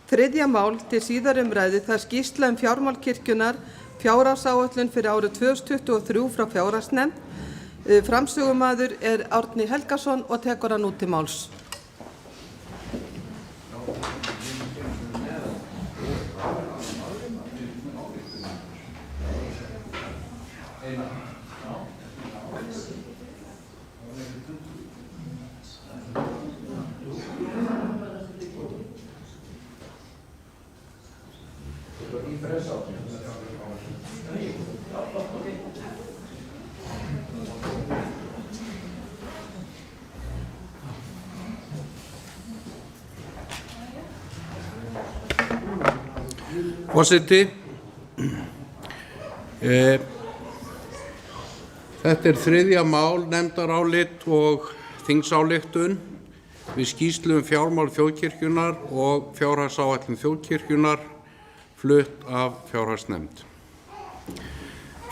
3. mál til síðari umræðu, það skýrsla fjármál kirkjunnar, fjárhagsáætlun fyrir árið 2023 frá fjárhagsnefnd. Framsögumaður er Árni Helgason og tekur hann út til máls. Forseti, þetta er 3. mál, nefndarálit og þingsályktun við skýrslu fjármál þjóðkirkjunnar og fjárhagsáætlun þjóðkirkjunnar flutt af fjárhagsnefnd.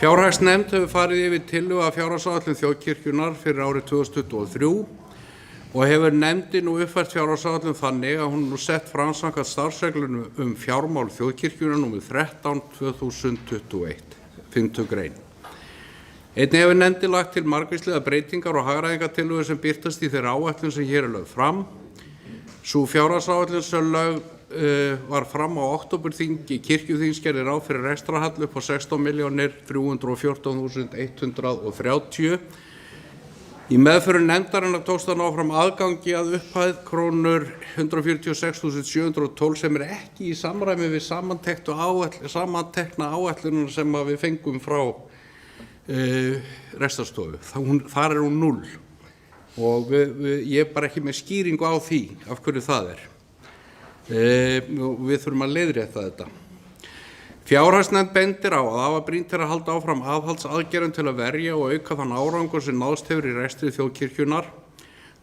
Fjárhagsnefnd hefur farið yfir tillögu af fjárhagsáætlun þjóðkirkjunnar fyrir árið 2023 og hefur nefndin nú uppfært fjárhagsáætlun þannig að hún nú sett fram samkvæmt starfsreglum fjármál þjóðkirkjunnar nr. 13/2021, 5. grein. Einnig hefur nefndin lagt til margvíslegar breytingar og hagræðingartillögur sem birtast í þeirri áætlun sem hér er lögð fram. Sú fjárhagsáætlun sem lögð var fram á októberþingi kirkjuþings gerði ráð fyrir rekstrarhalla upp á 16.314.130. Í meðförum nefndarinnar tókst að ná fram aðgangi að upphæð krónur 146.712 sem er ekki í samræmi við samantekna áætlunum sem við fengum frá rekstrarstofu. Þar er hún 0. og ég er bara ekki með skýringu á því af hverju það er. Við þurfum að leiðrétta þetta. Fjárhagsnefnd bendir á að afar brýnt að halda áfram aðhaldsaðgerðum til að verja og auka þann árangur sem náðst hefur í rekstri þjóðkirkjunnar.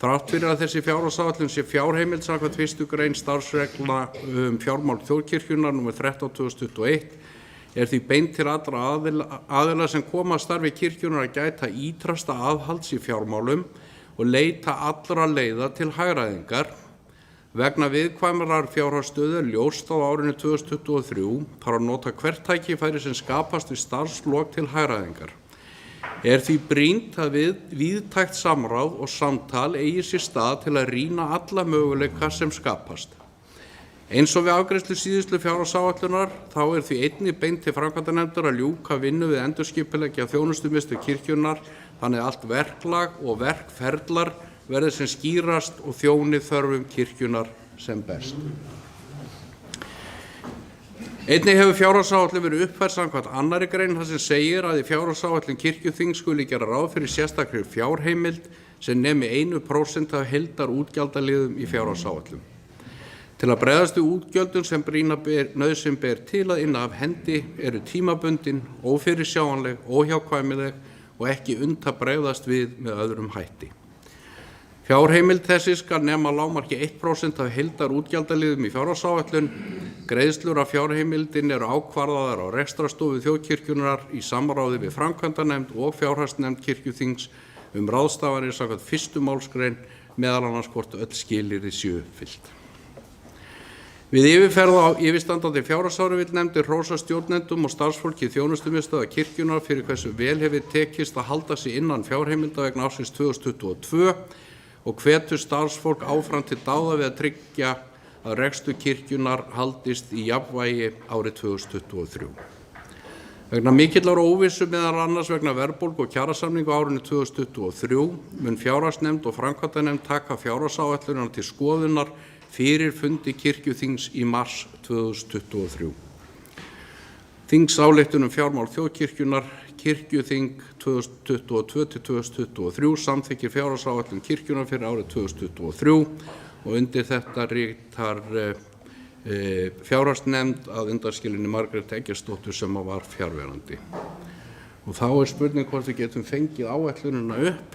Þrátt fyrir að þessi fjárhagsáætlun sé fjárheimild samkvæmt 1. grein starfsreglna fjármál þjóðkirkjunnar nr. 13/2021 því beint til allra aðila sem koma að starfi kirkjunnar að gæta ýtrasta aðhalds í fjármálum og leita allra leiða til hagræðingar. Vegna viðkvæmrar fjárhagsstöðu ljóst á árinu 2023 þarf að nota hvert tækifæri sem skapast við starfslok til hagræðingar. Því brýnt að víðtækt samráð og samtal eigi sér stað til að rýna alla möguleika sem skapast. Eins og við afgreiðslu síðustu fjárhagsáætlunar þá því einnig beint til framkvæmdanefndar að ljúka vinnu við endurskipuleggja þjónustumiðstöð kirkjunnar þannig að allt verklag og verkferlar verði sem skýrast og þjóni þörfum kirkjunnar sem best. Einnig hefur fjárhagsáætlun verið uppfærð samkvæmt 2. grein þar sem segir að í fjárhagsáætlun kirkjuþings skuli gera ráð fyrir sérstakri fjárheimild sem nemi 1% af heildarútgjaldaliðum í fjárhagsáætlun. Til að bregðast við útgjöldum sem brýna nauðsyn ber til að inna af hendi eru tímabundin, ófyrirsjáanleg, óhjákvæmileg og ekki unnt að bregðast við með öðrum hætti. Fjárheimild þessi skal nema lágmarki 1% af heildarútgjaldaliðum í fjárhagsáætlun. Greiðslur af fjárheimildin eru ákvarðaðar á rekstrarstofu þjóðkirkjunnar í samráði við framkvæmdanefnd og fjárhagsnefnd kirkjuþings ráðstafanir samkvæmt 1. málsgrein meðal annars hvort öll skilyrði séu uppfyllt. Við yfirferð á yfirstandandi fjárhagsári vill nefndin hrósa stjórnendum og starfsfólki þjónustumiðstöðva kirkjunnar fyrir hversu vel hefur tekist að halda sig innan fjárheimilda vegna ársins 2022 og hvetur starfsfólk áfram til dáða við að tryggja að rekstur kirkjunnar haldist í jafnvægi árið 2023. Vegna mikillar óvissu meðal annars vegna verðbólgu og kjarasamningu á árinu 2023 mun fjárhagsnefnd og framkvæmdanefnd taka fjárhagsáætlunina til skoðunar fyrir fundi kirkjuþings í mars 2023. Þingsályktun fjármál þjóðkirkjunnar kirkjuþing 2022-2023 samþykkir fjárhagsáætlun kirkjunnar fyrir árið 2023 og undir þetta ritar fjárhagsnefnd að undanskilinni Margrét Eggertsdóttur sem var fjarverandi. Og þá spurning hvort við getum fengið áætlunina upp.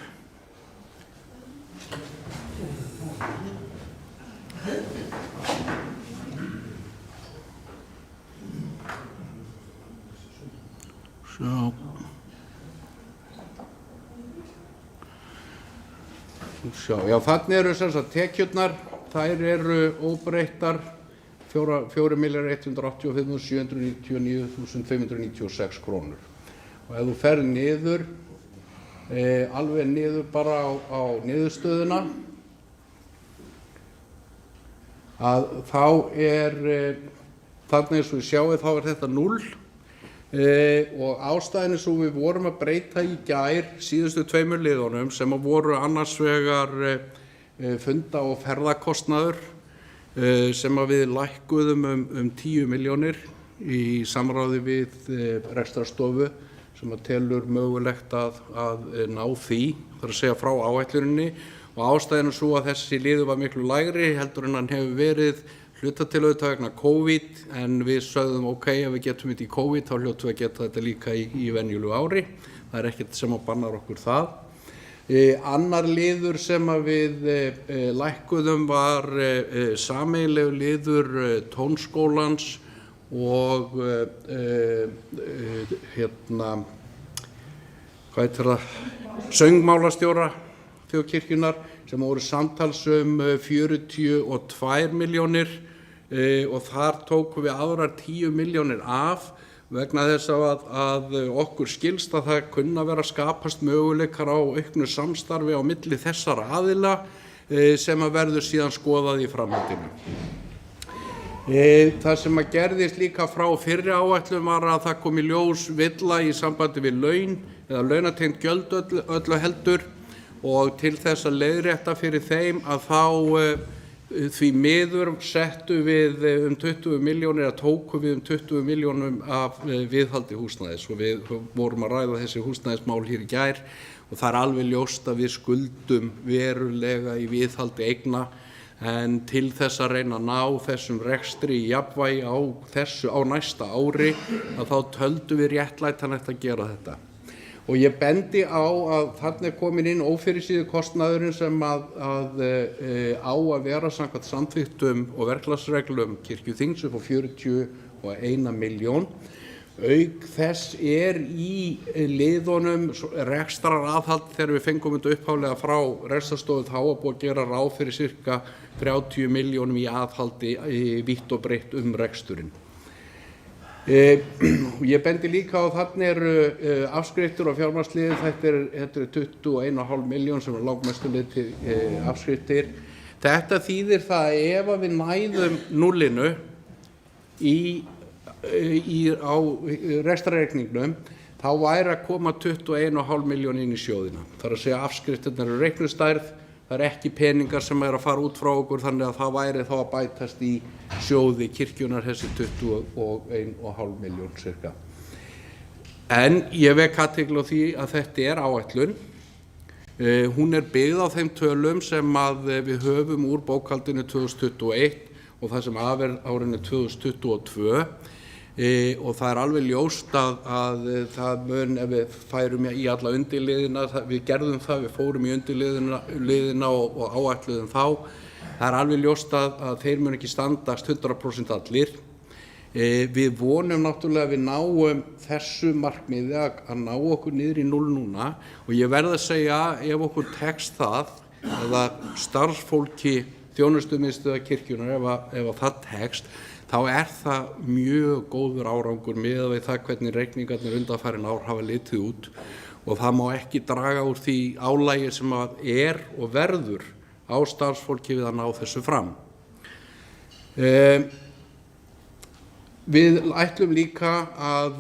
Já, þannig eru sem sagt tekjurnar, þær eru óbreyttar 4.185.799.596 krónur. Og ef þú fer niður, alveg niður bara á niðurstöðuna, að þá þannig eins og við sjáum þá þetta 0. Og ástæðan svo við vorum að breyta í gær síðustu 2 liðunum sem voru annars vegar funda- og ferðakostnaður sem við lækkuðum 10 milljónir í samráði við rekstrarstofu sem telur mögulegt að ná því, þar að segja frá áætluninni, og ástæðan svo að þessi liður var miklu lægri heldur en hann hefur verið hluta til auðvitað vegna COVID, en við sögðum ok, ef við getum þetta í COVID þá hljótum við að geta þetta líka í venjulegu ári. Það ekkert sem að bannar okkur það. Annar liður sem að við lækkuðum var sameiginlegur liður tónskólans og söngmálastjóra þjóðkirkjunnar sem voru samtals 42 milljónir og þar tókum við aðrar 10 milljónir af vegna þess að okkur skilst að það kunna vera að skapast möguleikar á auknu samstarfi á milli þessara aðila sem að verður síðan skoðað í framhaldinu. Það sem að gerðist líka frá fyrri áætlun var að það kom í ljós villa í sambandi við laun eða launatengd gjöld öllu heldur, og til þess að leiðrétta fyrir þeim að þá því miður settu við 20 milljónir eða tóku við 20 milljónum af viðhaldi húsnæðis og við vorum að ræða þessi húsnæðismál hér í gær og það alveg ljóst að við skuldum verulega í viðhaldi eigna en til þess að reyna að ná þessum rekstri í jafnvægi á næsta ári að þá töldum við réttlætanlegt að gera þetta. Og ég bendi á að þarna komin inn ófyrirsíðu kostnaðurinn sem að vera samkvæmt samþykktum og verklagsreglum kirkjuþings upp á 41 milljón. Auk þess í liðunum rekstraraðhald þegar við fengum þetta upphaflega frá rekstrarstofu þá að búið að gera ráð fyrir sirka 30 milljónum í aðhaldi vítt og breytt reksturinn. Ég bendi líka á þarna eru afskriftir á fjármagnsliði, þetta er 21,5 milljón sem langmestuleyti afskriftir. Þetta þýðir það að ef við næðum núllinu á rekstrarreikningnum þá væri að koma 21,5 milljón inn í sjóðina. Það er að segja afskriftirnar eru reiknistærð, það er ekki peningar sem að fara út frá okkur þannig að það væri þá að bætast í sjóði kirkjunar þessi 21,5 milljón cirka. En ég vek athygli á því að þetta áætlun. Hún byggð á þeim tölum sem að við höfum úr bókhaldinu 2021 og það sem af árinu 2022 og það alveg ljóst að það mun ef við færum í alla undirliðina, við gerðum það, við fórum í undirliðina og áætluðum þá. Það alveg ljóst að þeir mun ekki standast 100% allir. Við vonum náttúrulega að við náum þessu markmiði að ná okkur niður í 0 núna og ég verð að segja ef okkur tekst það eða starfsfólki þjónustumiðstöðva kirkjunnar ef það tekst þá það mjög góður árangur miðað við það hvernig reikningarnir undanfarin ár hafa litið út og það má ekki draga úr því álagi sem að og verður á starfsfólki við að ná þessu fram. Við ætlum líka að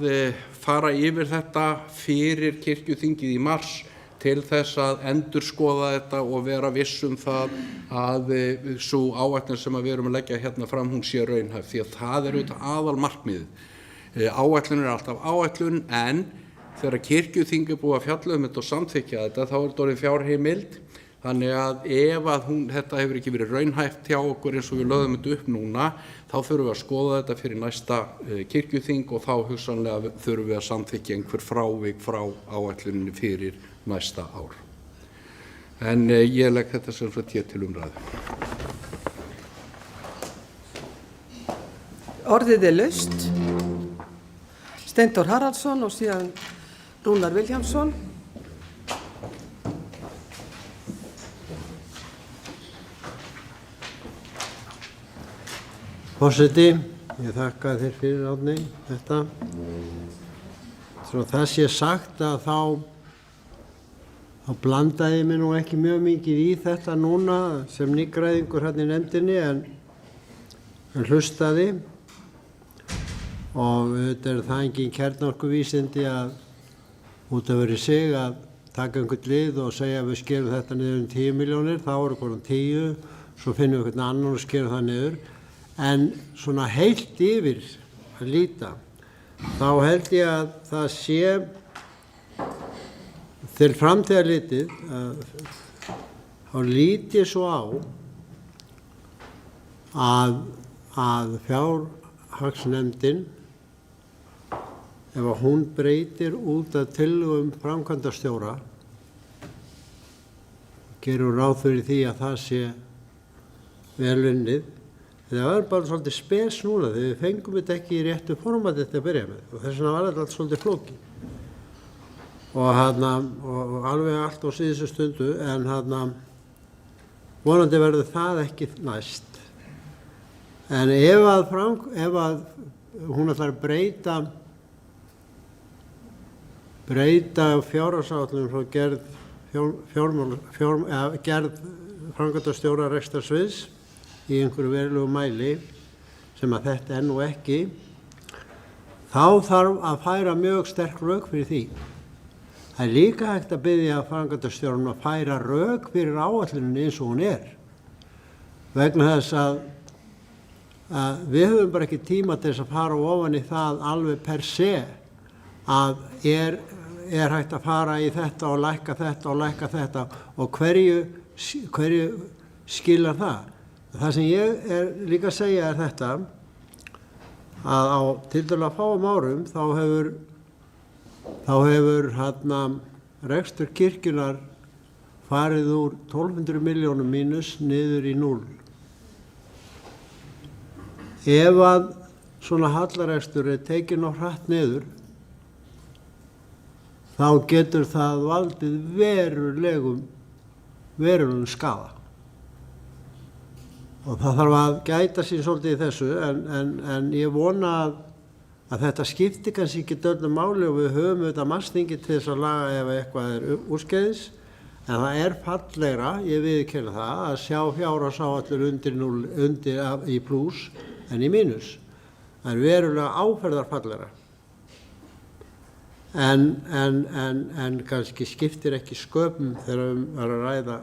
fara yfir þetta fyrir kirkjuþingið í mars til þess að endurskoða þetta og vera viss það að sú áætlun sem við erum að leggja hérna fram hún sé raunhæf því að það auðvitað aðalmarkmiðið. Áætlun alltaf áætlun en þegar kirkjuþing búið að fjalla þetta og samþykkja þetta þá þetta orðið fjárheimild þannig að ef þetta hefur ekki verið raunhæft hjá okkur eins og við lögðum þetta upp núna þá þurfum við að skoða þetta fyrir næsta kirkjuþing og þá hugsanlega þurfum við að samþykkja einhver frávik frá áætluninni fyrir næsta ár. En ég legg þetta sem sagt hér til umræðu. Orðið laust. Steindór Haraldsson og síðan Rúnar Vilhjálmsson. Forseti, ég þakka þér fyrir Árni þetta. Svo það sé sagt að þá blandaði ég mig nú ekki mjög mikið í þetta núna sem nýgræðingur hérna í nefndinni en hlustaði og þetta það engin kjarnorkuvísindi að út af verið sig að taka einhvern lið og segja að við skerum þetta niður 10 milljónir, þá hverjum 10, svo finnum við einhvern annan og skerum það niður. En svona heilt yfir að líta, þá held ég að það sé til framtíðar litið þá lít ég svo á að fjárhagsnefndin ef að hún breytir út af tillögum framkvæmdastjóra gerum ráð fyrir því að það sé vel unnið. Það var bara svolítið spes núna þegar við fengum þetta ekki í réttu formati þetta að byrja með og þess vegna var þetta allt svolítið flókið. Og alveg allt á síðustu stundu en vonandi verður það ekki næst. En ef að hún ætlar að breyta fjárhagsáætlun frá gerð framkvæmdastjóra rekstrarsviðs í einhverju verulegu mæli sem að þetta nú ekki, þá þarf að færa mjög sterk rök fyrir því. Það líka hægt að biðja framkvæmdastjóranum að færa rök fyrir áætluninni eins og hún vegna þess að við höfum bara ekki tíma til þess að fara ofan í það alveg per se að er hægt að fara í þetta og lækka þetta og hverju skilar það. Það sem ég er líka að segja er þetta að á tiltölulega fáum árum þá hefur rekstur kirkjunnar farið úr 1200 milljónum mínus niður í 0. Ef að svona hallarekstur er tekinn of hratt niður, þá getur það valdið verulegum skaða. Og það þarf að gæta sín svolítið í þessu, en ég vona að þetta skipti kannski ekki öllu máli og við höfum auðvitað mannþingi til þess að laga ef eitthvað er úrskeiðis, en það er fallegra, ég viðurkenni það, að sjá fjárhagsáætlun undir í plús en í mínus. Það er verulega áferðarfallegra. En kannski skiptir ekki sköpum þegar var að ræða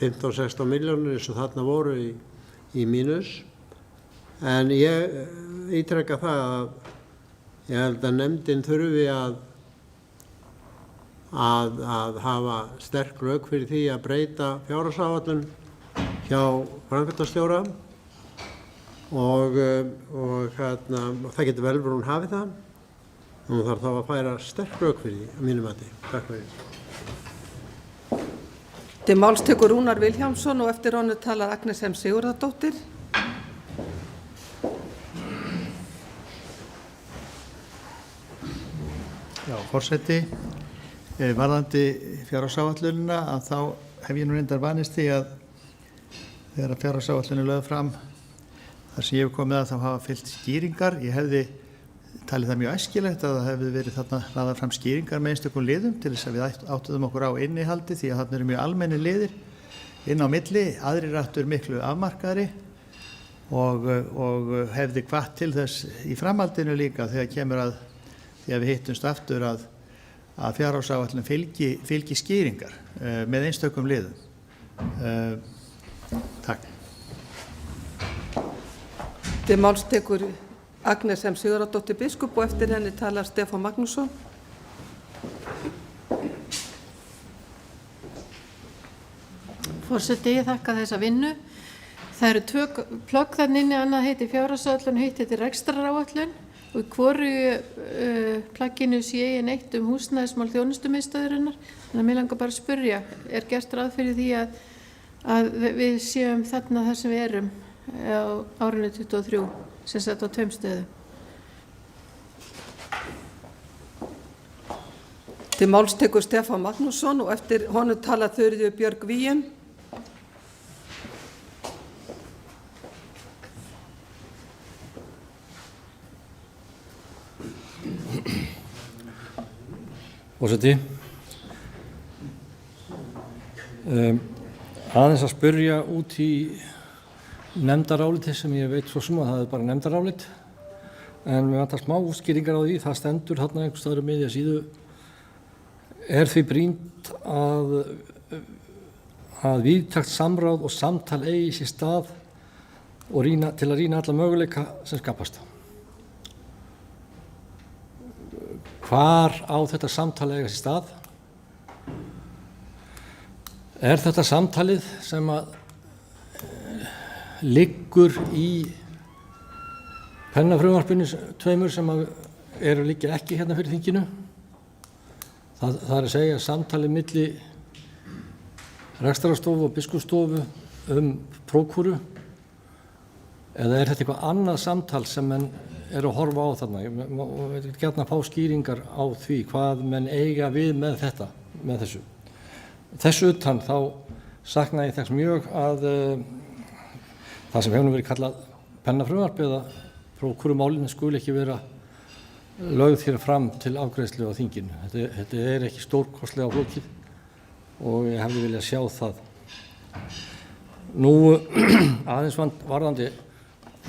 15-16 milljónir eins og þarna voru í mínus. En ég ítreka það að ég held að nefndin þurfi að hafa sterk rök fyrir því að breyta fjárhagsáætlun hjá framkvæmdastjóra og það getur vel verið hún hafi það. Hún þarf þá að færa sterk rök fyrir því, að mínu mati. Takk fyrir. Til máls tekur Rúnar Vilhjálmsson og eftir honum talar Agnes M. Sigurðardóttir. Já, forseti, varðandi fjárhagsáætlunina að þá hef ég nú reyndar vanist því að þegar fjárhagsáætlun er lögð fram þar sem ég hef komið að þá hafa fylgt skýringar. Ég hefði talið það mjög æskilegt að það hefði verið þarna lagðar fram skýringar með einstökum liðum til þess að við áttuðum okkur á innihaldi því að þarna eru mjög almenni liðir inn á milli, aðrir aftur miklu afmarkaðri og hefði hvatt til þess í framhaldinu líka þegar kemur að því að við hittumst aftur að fjárhagsáætlun fylgi skýringar með einstökum liðum. Takk. Til máls tekur Agnes M. Sigurðardóttir biskup og eftir henni talar Stefán Magnússon. Forseti, ég þakka þessa vinnu. Það eru 2 plögg þarna inni, annað heiti fjárhagsáætlun, hitt heiti rekstraráætlun og í hvoru plagginu sé ég neitt húsnæðismál þjónustumiðstöðvarinnar. Þannig að mig langar bara að spyrja, er gert ráð fyrir því að við séum þarna þar sem við erum á árinu 23? Sem sett á 2 stöðum. Til máls tekur Stefán Magnússon og eftir honum talar Þuríður Björg Víum. Forseti, aðeins að spyrja út í nefndaráliti sem ég veit svo sem að það er bara nefndarálit en við vantar smá útskýringar á því, það stendur þarna einhvers staðar á miðja síðu. Er því brýnt að víðtækt samráð og samtal eigi sér stað og til að rýna alla möguleika sem skapast. Hvar á þetta samtal eiga sér stað? Er þetta samtalið sem að liggur í pennafrumvarpinu 2 sem eru líka ekki hérna fyrir þinginu? Það er að segja samtalið milli rekstrarstofu og biskupsstofu prókúru, eða er þetta eitthvað annað samtal sem menn eru að horfa á þarna? Ég vil gjarna fá skýringar á því hvað menn eiga við með þessu. Þessu utan þá sakna ég þess mjög að það sem hefur verið kallað pennafrumvarp eða prókúrumálin skuli ekki vera lögð hér fram til afgreiðslu á þinginu. Þetta er ekki stórkostlega flókið og ég hefði viljað sjá það. Nú aðeins varðandi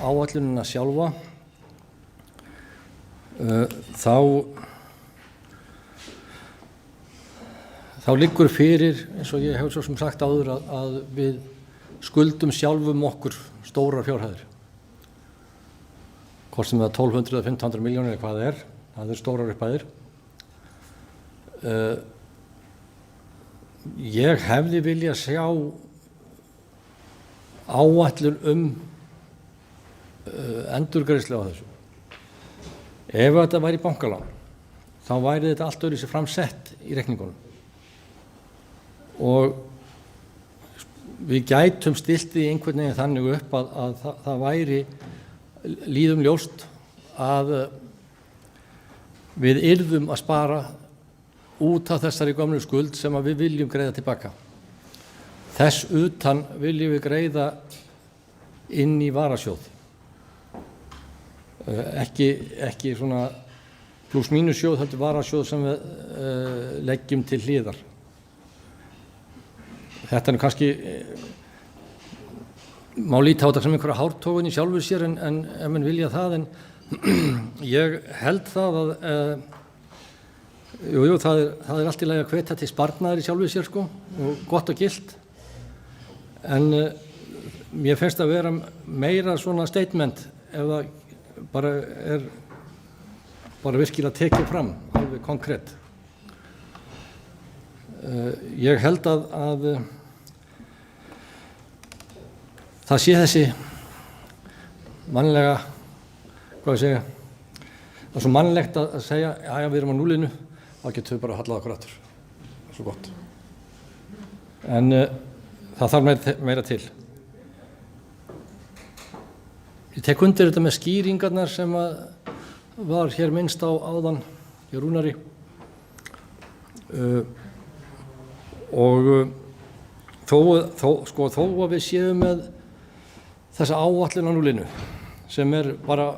áætlunina sjálfa, þá liggur fyrir, eins og ég hef svo sem sagt áður, að við skuldum sjálfum okkur stórar fjárhæðir. Hvort sem það 1200 eða 1500 milljónir eða hvað það er stórar upphæðir. Ég hefði viljað sjá áætlun endurgreiðslu á þessu. Ef þetta væri bankalán, þá væri þetta allt öðruvísi framsett í reikningunum. Og við gætum stillt því einhvern veginn þannig upp að það væri líðum ljóst að við yrðum að spara út af þessari gömlu skuld sem að við viljum greiða tilbaka. Þess utan viljum við greiða inn í varasjóð. Ekki svona pluss mínus sjóð, heldur varasjóð sem við leggjum til hliðar. Þetta kannski má líta á þetta sem einhverja hártogun í sjálfu sér en ef mann vilja það, en ég held það að það er allt í lagi að hvetja til sparnaðar í sjálfu sér og gott og gilt, en mér finnst að vera meira svona statement ef það er virkilega tekið fram, alveg konkrétt. Ég held að það sé þessi mannlega, það er svo mannlegt að segja, já, við erum á núllinu, þá getum við bara að hallað okkur aftur. Það er svo gott. En það þarf meira til. Ég tek undir þetta með skýringarnar sem var hér minnst á áðan í Rúnari. Og þó að við séum með þessa áætlun á núllinu sem bara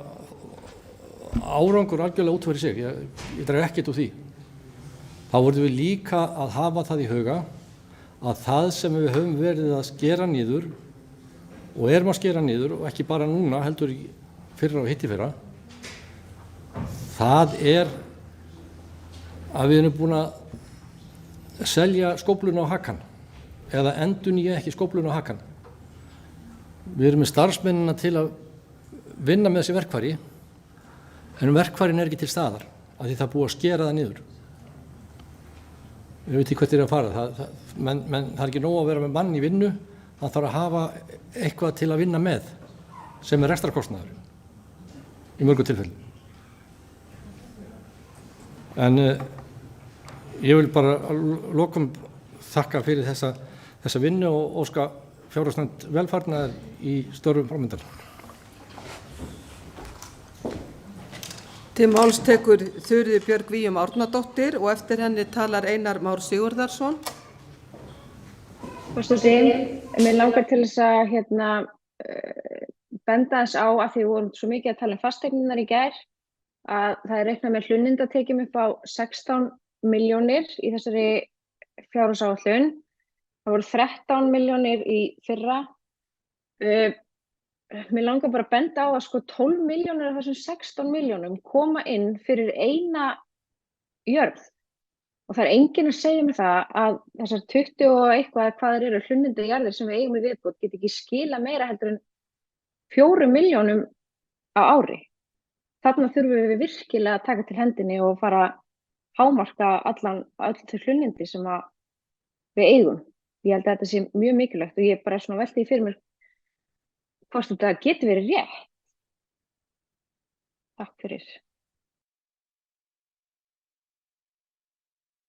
árangur algjörlega út fyrir sig, ég dreg ekkert úr því, þá vorum við líka að hafa það í huga að það sem við höfum verið að skera niður og erum að skera niður, og ekki bara núna, heldur fyrra og hittifyrra, það að við erum búin að selja skófluna á hakann, eða endurnýja ekki skófluna á hakann. Við erum með starfsmennina til að vinna með þessi verkfæri, en verkfærin ekki til staðar, af því það búið að skera það niður. Við veit ekki hvert að fara, menn það ekki nóg að vera með mann í vinnu, það þarf að hafa eitthvað til að vinna með sem rekstrarkostnaður í mörgum tilfellum. En ég vil bara að lokum þakka fyrir þessa vinnu og óska fjárhagsnefnd velfarnaðar í störfum framöndan. Til máls tekur Þuríður Björg Víum Árnadóttir og eftir henni talar Einar Már Sigurðarson. Forseti, mér langar til þess að benda þess á að því við vorum svo mikið að tala fasteignirnar í gær að það er reiknað með hlunnindatekjum upp á 16 milljónir í þessari fjárhagsáætlun. Það voru 13 milljónir í fyrra. Mér langar bara að benda á að 12 milljónir af þessum 16 milljónum koma inn fyrir eina jörð. Og það er enginn að segja mér það að þessar 20 og eitthvað hvað eru hlunnindi jarðir sem við eigum í viðbót get ekki skila meira heldur en 4 milljónum á ári. Þarna þurfum við virkilega að taka til hendinni og fara að hámarka öll þau hlunnindi sem við eigum. Ég held að þetta sé mjög mikilvægt og ég bara svona velti því fyrir mér hvort þetta getur verið rétt. Takk fyrir.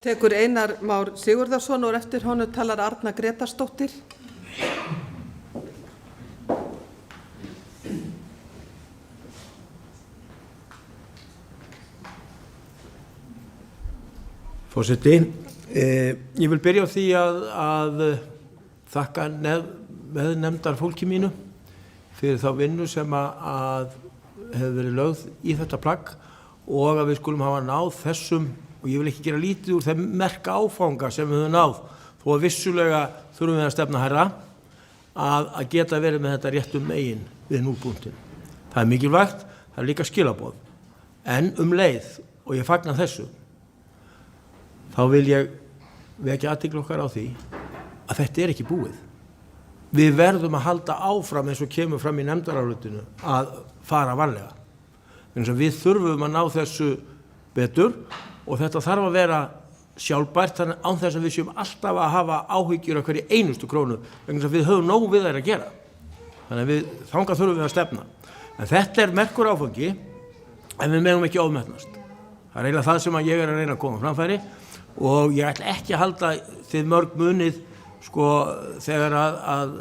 Tekur Einar Már Sigurðarson og eftir honum talar Arna Grétarsdóttir. Forseti, ég vil byrja á því að þakka meðnefndar fólki mínu fyrir þá vinnu sem að hefur verið lögð í þetta plagg og að við skulum hafa náð þessum, og ég vil ekki gera lítið úr þeim merka áfanga sem við höfum náð, þó að vissulega þurfum við að stefna hærra, að geta verið með þetta réttum megin við núlpunktinn. Það er mikilvægt, það er líka skilaboð. En leið, og ég fagna þessu, þá vil ég vekja athygli okkar á því að þetta er ekki búið. við verðum að halda áfram eins og kemur fram í nefndarálitinu að fara varlega. Þannig að við þurfum að ná þessu betur og þetta þarf að vera sjálfbært þannig án þess að við séum alltaf að hafa áhyggjur af hverju einustu krónu vegna þess að við höfum nóg við þær að gera. Þannig að þangað þurfum við að stefna. En þetta er merkur áfangi en við megum ekki ofmetnast. Það er eiginlega það sem að ég er að reyna að koma framfæri og ég ætla ekki að halda þið mörg munið þegar að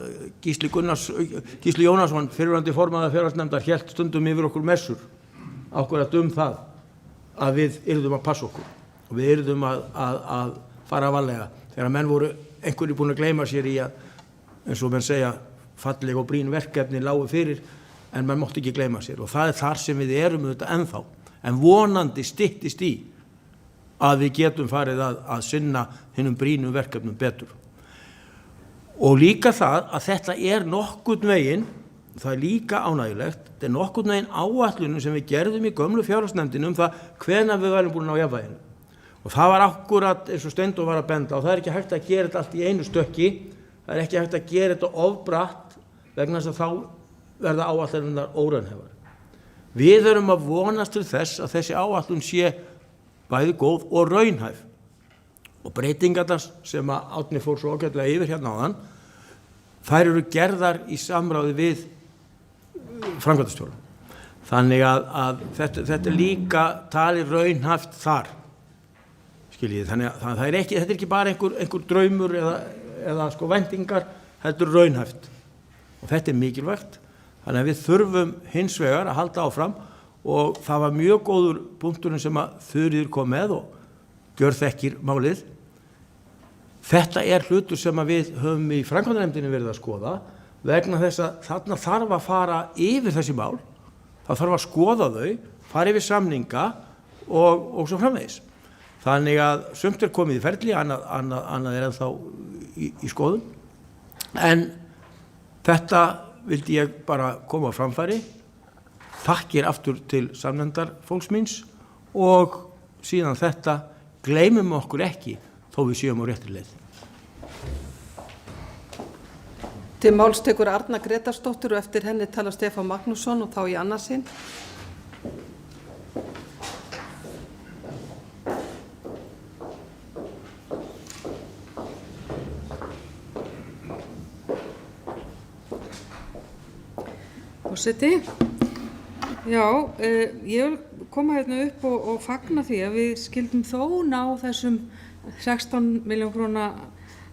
Gísli Jónasson, fyrrverandi formaður félagsnefndar, hélt stundum yfir okkur messur akkúrat það að við yrðum að passa okkur og við yrðum að fara varlega þegar menn voru einhverju búin að gleyma sér í að, eins og menn segja, falleg og brýn verkefni lágu fyrir en menn mátti ekki gleyma sér og það er þar sem við erum auðvitað ennþá en vonandi styttist í að við getum farið að sinna hinnum brýnum verkefnum betur. Og líka það að þetta er nokkurn veginn, það er líka ánægilegt, þetta er nokkurn veginn áætlunum sem við gerðum í gömlu fjárhagsnefndinni það hvenær við værum búin á jafnvæginu. Og það var akkúrat eins og Steindór var að benda og það er ekki hægt að gera þetta allt í einu stökki, það er ekki hægt að gera þetta ofbratt vegna þess að þá verða áætlunar óraunhæfar. Við erum að vonast til þess að þessi áætlun sé bæði góð og raunhæf. Og breytingarnar sem að Árni fór svo ágætlega yfir hérna áðan, þær eru gerðar í samráði við framkvæmdastjóra. Þannig að þetta er líka talið raunhæft þar, skiljið. Þannig að það er ekki, þetta er ekki bara einhver draumur eða væntingar, þetta er raunhæft. Og þetta er mikilvægt. Þannig að við þurfum hins vegar að halda áfram og það var mjög góður punkturinn sem að Þuríður kom með og gjörþekkir málið. Þetta er hlutur sem að við höfum í framkvæmdanefndinni verið að skoða vegna þess að þarna þarf að fara yfir þessi mál, það þarf að skoða þau, fara yfir samninga og svo framvegis. Þannig að sumt er komið í ferli, annað er ennþá í skoðun. En þetta vildi ég bara koma á framfæri, þakkir aftur til samnefndar fólks míns og síðan þetta gleymum okkur ekki þó við séum á réttri leið. Til máls tekur Arna Gretarsdóttir og eftir henni talar Stefán Magnússon og þá í annað sinn. Forseti, já, ég vil koma hérna upp og fagna því að við skildum þó ná þessum 16 milljón króna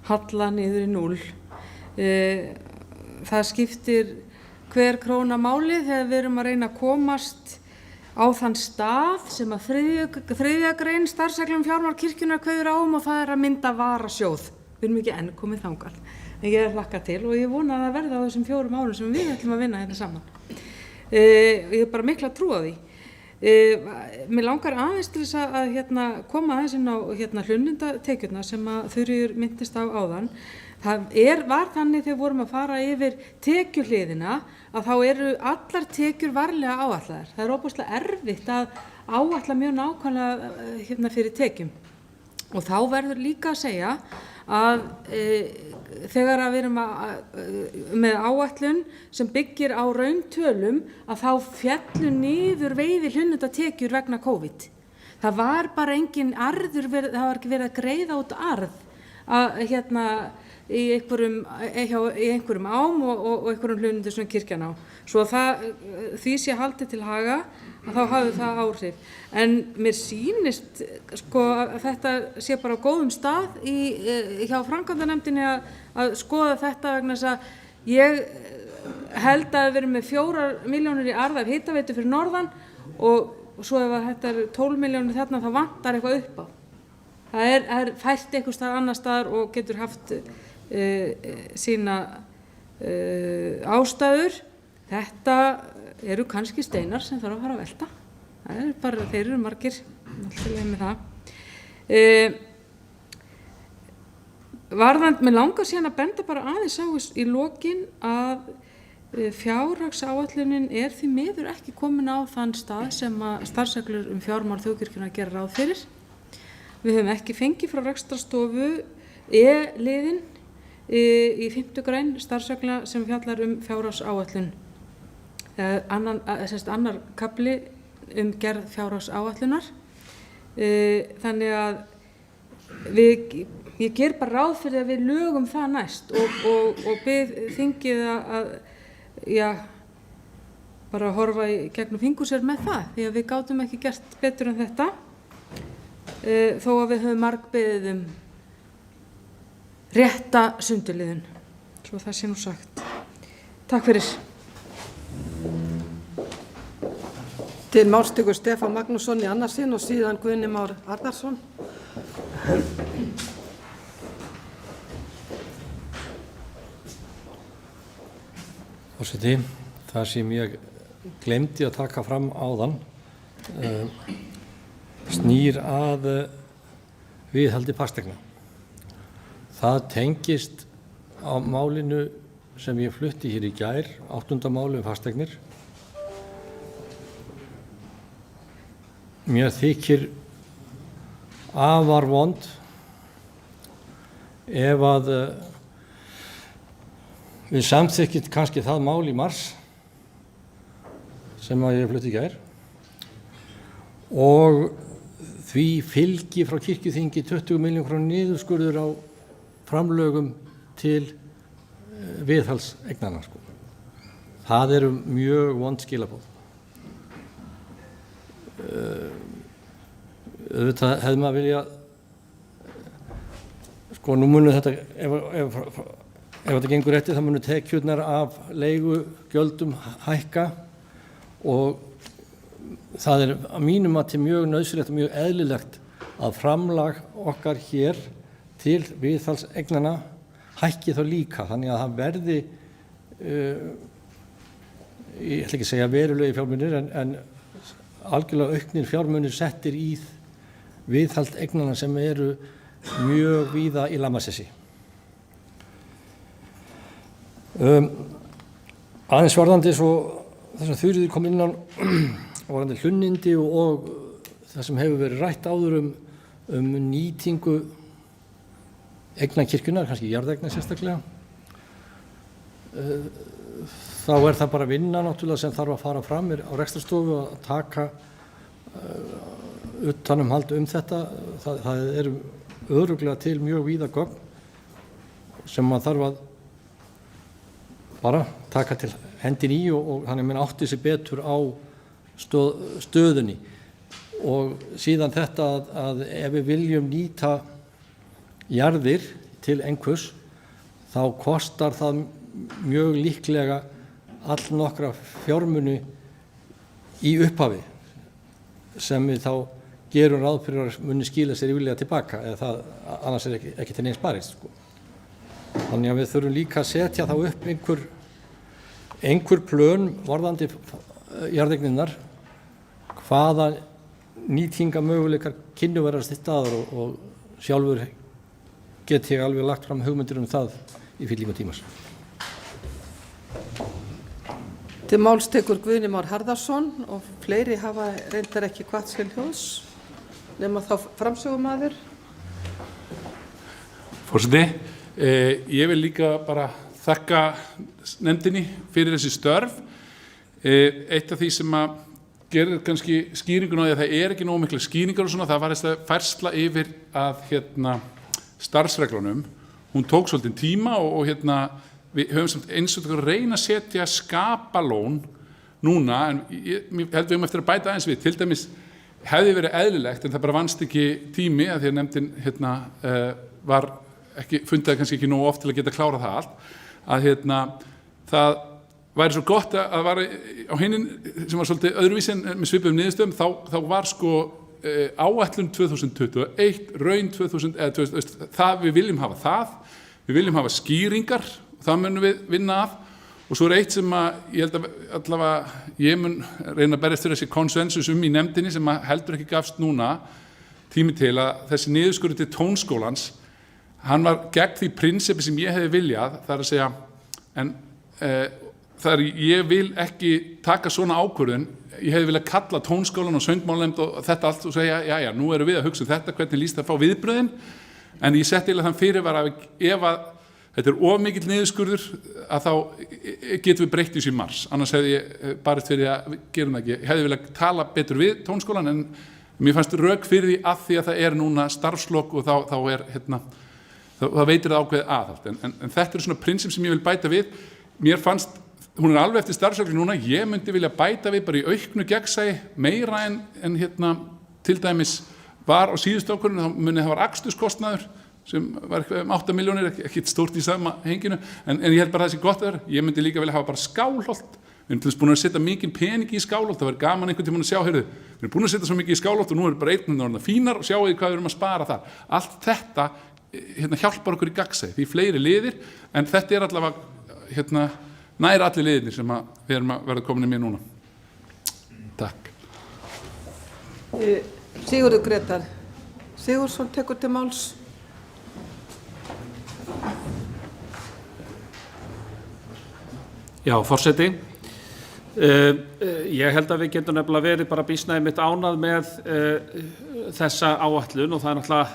halla niður í 0. Það skiptir hver króna máli þegar við erum að reyna að komast á þann stað sem að þriðja grein starfsreglum fjármál kirkjunnar kveður á og það er að mynda varasjóð. Við erum ekki enn komið þangað. En ég er hlakka til og ég vona að það verði á þessum 4 árum sem við ætlum að vinna hérna saman. Ég er bara mikla trú á því. Mér langar aðeins til þess að koma aðeins inn á hlunnindatekjurnar sem að Þuríður minntist á áðan. Það var þannig þegar vorum að fara yfir tekjuhliðina að þá eru allar tekjur varlega áætlaðar. Það er óbúslega erfitt að áætla mjög nákvæmlega fyrir tekjum. Og þá verður líka að segja að þegar við erum með áætlun sem byggir á rauntölum að þá fjallu niður veiðihlunnundatekjur vegna COVID. Það var bara engin arður, það var ekki verið að greiða út arð í einhverjum ám og einhverjum hlunnundum sem kirkjan á. Svo því sé haldið til haga að þá hafði það áhrif. En mér sýnist að þetta sé bara á góðum stað hjá framkvæmdanefndinni að skoða þetta vegna þess að ég held að við erum með 4 milljónir í arð af hitaveitu fyrir norðan og svo ef þetta er 12 milljónir þarna þá vantar eitthvað upp á. Það er fært einhvers staðar annar staðar og getur haft sína ástæður. Þetta eru kannski steinar sem þarf að fara að velta. Það er bara, þeir eru margir, alltaf leið með það. Mér langar síðan að benda bara aðeins á í lokin að fjárhagsáætlunin er því miður ekki komin á þann stað sem að starfsreglur fjármál þjóðkirkjunnar gera ráð fyrir. Við höfum ekki fengið frá rekstrarstofu liðin í 5. grein starfsreglna sem fjallar fjárhagsáætlun. Annar kafli gerð fjárhagsáætlunar. Þannig að ég ger bara ráð fyrir að við lögum það næst og bið þingið að bara horfa í gegnum fingur sér með það, því að við gátum ekki gert betur en þetta, þó að við höfum margbeðið rétta sundurliðun, svo það sé nú sagt. Takk fyrir. Til máls tekur Stefán Magnússon í annað sinn og síðan Guðni Már Harðarson. Forseti, það sem ég glemdi að taka fram áðan snýr að viðhaldi fasteigna. Það tengist á málinu sem ég flutti hér í gær, 8. máli fasteignir. Mér þykir afar vond ef að við samþykkjum kannski það mál í mars sem að ég flutti í gær og því fylgi frá kirkjuþingi 20 milljón króna niðurskurður á framlögum til viðhaldseignanna. Það eru mjög vond skilaboð. Auðvitað hefði maður vilja, nú munum þetta, ef þetta gengur eftir, það munum tekjurnar af leigugjöldum hækka og það er að mínum mati mjög nauðsynlegt og mjög eðlilegt að framlag okkar hér til viðhaldseignanna hækki þá líka, þannig að það verði, ég ætla ekki að segja verulegi fjármunir, en algjörlega auknir fjármunir settir í viðhaldeignanna sem eru mjög víða í lamasessi. Aðeins varðandi svo þess að Þuríður kom inn á varðandi hlunnindi og það sem hefur verið rætt áður nýtingu eigna kirkjunnar, kannski jarðeigna sérstaklega, þá er það bara vinna náttúrulega sem þarf að fara fram á rekstrarstofu að taka utanumhald þetta. Það eru örugglega til mjög víða gögn sem maður þarf að bara taka til hendin í og þannig að menn átti sig betur á stöðunni. Og síðan þetta að ef við viljum nýta jarðir til einhvers, þá kostar það mjög líklega allnokkra fjármuni í upphafi sem við þá gerum ráð fyrir að muni skila sér yfirlega tilbaka, eða það annars er ekki til neins barist. Þannig að við þurfum líka að setja þá upp einhver plön varðandi jarðeignirnar, hvaða nýtingamöguleikar kynnu vera til staðar og sjálfur get ég alveg lagt fram hugmyndir það í fyllingu tímans. Til máls tekur Guðni Már Harðarson og fleiri hafa reyndar ekki hvatt til hljóðs nema þá framsögumaður. Forseti, ég vil líka bara þakka nefndinni fyrir þessi störf. Eitt af því sem að gerir kannski skýringun á því að það er ekki nógu mikla skýringar og svona, það var þess að færsla yfir að starfsreglunum, hún tók svolítið tíma og við höfum samt eins og að reyna að setja skapalón núna, en ég held við eftir að bæta aðeins við, til dæmis hefði verið eðlilegt, en það bara vannst ekki tími að því að nefndin var ekki, fundaði kannski ekki nógu oft til að geta klárað það allt, að það væri svo gott að var á hinnin sem var svolítið öðruvísi en með svipuðum niðurstöðum, þá var áætlun 2021, raun 2000, það við viljum hafa það, við viljum hafa skýringar, það munum við vinna af, og svo er eitt sem að ég held að allavega ég mun reyna að berjast fyrir þessi konsensus í nefndinni sem að heldur ekki gafst núna tími til, að þessi niðurskurður til tónskólans, hann var gegn því prinsippi sem ég hefði viljað, það er að segja, en ég vil ekki taka svona ákvörðun, ég hefði viljað kalla tónskólan og söngmálnefnd og þetta allt og segja, já, nú erum við að hugsa þetta, hvernig líst það að fá viðbröðin, en ég setti þann fyrirvara að ef að þetta er of mikill niðurskurður að þá getum við breytt þessu í mars, annars hefði ég barist fyrir að gera það ekki. Ég hefði viljað tala betur við tónskólan en mér fannst rök fyrir því að það er núna starfslok og þá er það veitir það ákveðið aðhald. En þetta er svona prinsip sem ég vil bæta við. Mér fannst, hún er alveg eftir starfsreglum núna, ég myndi vilja bæta við bara í auknu gegnsæi meira en til dæmis var á síðustu ákvörðun, þá muni það var aksturskostnaður sem var 8 milljónir, ekki stórt í sama henginu, en ég held bara það sé gott að vera. Ég myndi líka vilja hafa bara Skálholt. Við erum til þess búin að setja mikið pening í Skálholt, það verður gaman einhvern tímann að sjá, heyrðu, við erum búin að setja svo mikið í Skálholt og nú er bara einn fínar og sjáu hvað við erum að spara þar. Allt þetta hjálpar okkur í gagnsæi, því fleiri liðir, en þetta er allavega nær allir liðir sem við erum að verða komin með núna. Takk. Sigurður Grétar Sigurðsson tekur til máls. Já, forseti. Ég held að við getum nefnilega verið bara býsna einmitt ánað með þessa áætlun og það er náttúrulega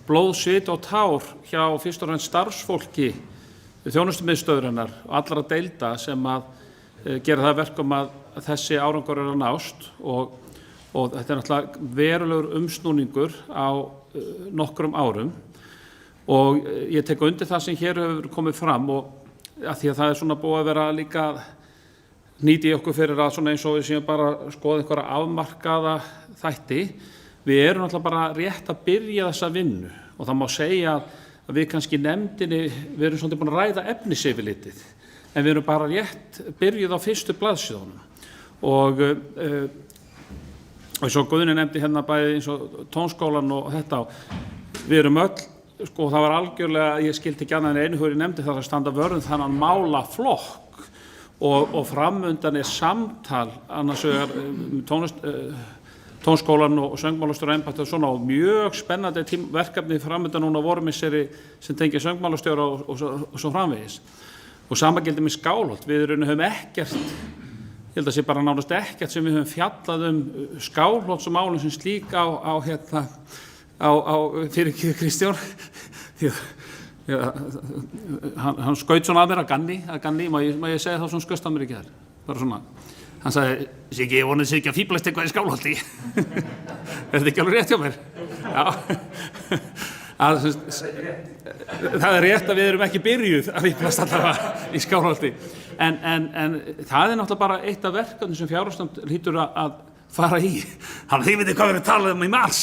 blóð, svit og tár hjá fyrst og fremst starfsfólki þjónustumiðstöðvarinnar og allra deilda sem að gera það verkum að þessi árangur er að nást og þetta er náttúrulega verulegur umsnúningur á nokkrum árum og ég tek undir það sem hér hefur komið fram og að því að það er svona búið að vera líka nýti okkur fyrir að svona eins og við séum bara að skoða einhverja afmarkaða þætti. Við erum náttúrulega bara rétt að byrja þessa vinnu og það má segja að við kannski nefndinni, við erum svona búin að ræða efnisyfirlitið en við erum bara rétt byrjuð á fyrstu blaðsíðunum og eins og Guðni nefndi hérna bæði eins og tónskólan og þetta við erum öll, sko það var algjörlega, ég skildi ekki annað en einu hverju nefndi það að standa vörðum þannig málaflokk og framundan er samtal annars vegar tónskólan og söngmálastjóra embættið og svona og mjög spennandi verkefni framundan núna vormisseri sem tengir söngmálastjóra og svo framvegis. Og sama gildi með Skálholt, við höfum ekkert, ég held að sé bara nánast ekkert sem við höfum fjallað Skálholt sem málum sem slík á fyrir Kristján, hann skaut svona að mér að ganni, má ég segja þá svona skust að mér ekki þar, bara svona, hann sagði, Siggi, ég vonið sig ekki að fíblast eitthvað í Skálholti, er þetta ekki alveg rétt hjá mér? Já, það er rétt að við erum ekki byrjuð að fíblast allavega í Skálholti, en það er náttúrulega bara eitt af verkefnum sem fjárhagsnefnd hlýtur að fara í. Hann þið veitir hvað við erum talað í mars.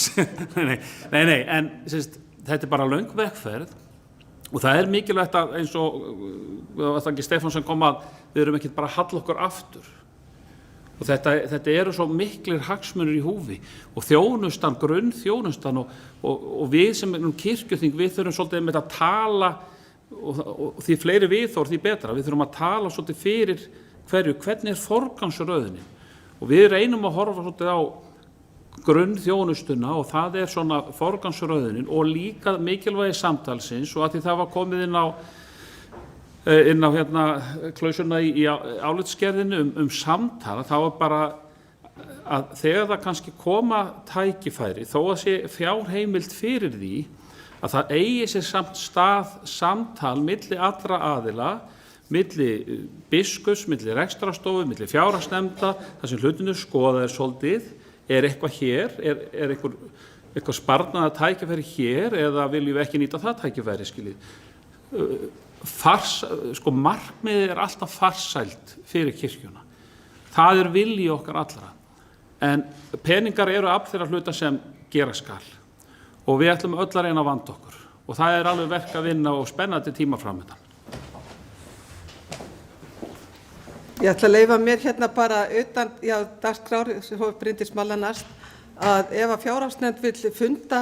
Nei, en þetta er bara löng vegferð og það er mikilvægt að eins og Stefánsson kom að við erum ekkert bara að halla okkur aftur. Og þetta eru svo miklir hagsmunir í húfi og þjónustan, grunnþjónustan og við sem erum kirkjuþing, við þurfum svolítið með að tala og því fleiri viðhorf því betra. Við þurfum að tala svolítið fyrir hvernig er forgangsröðunin. Og við reynum að horfa svolítið á grunnþjónustuna og það er svona forgangsröðunin og líka mikilvægi samtalsins og að því það var komið inn á klausuna í álitsgerðinu samtala, þá er bara að þegar það kannski koma tækifæri, þó að sé fjárheimild fyrir því, að það eigi sér samt stað samtal milli allra aðila, milli biskups, milli rekstrarstofu, milli fjárhagsnefnda, þar sem hlutinir skoðaðir svolítið, er eitthvað hér, er eitthvað sparnaða tækifæri hér eða viljum við ekki nýta það tækifæri, skiljið. Markmiðið er alltaf farsælt fyrir kirkjuna. Það er vilji okkar allra. En peningar eru þeirra hluta sem gera skal og við ætlum öll að reyna að vanda okkur og það er alveg verk að vinna og spennandi tíma framundan. Ég ætla að leyfa mér hérna bara utan dagskrár, svo Bryndís Malla næst, að ef að fjárhagsnefnd vill funda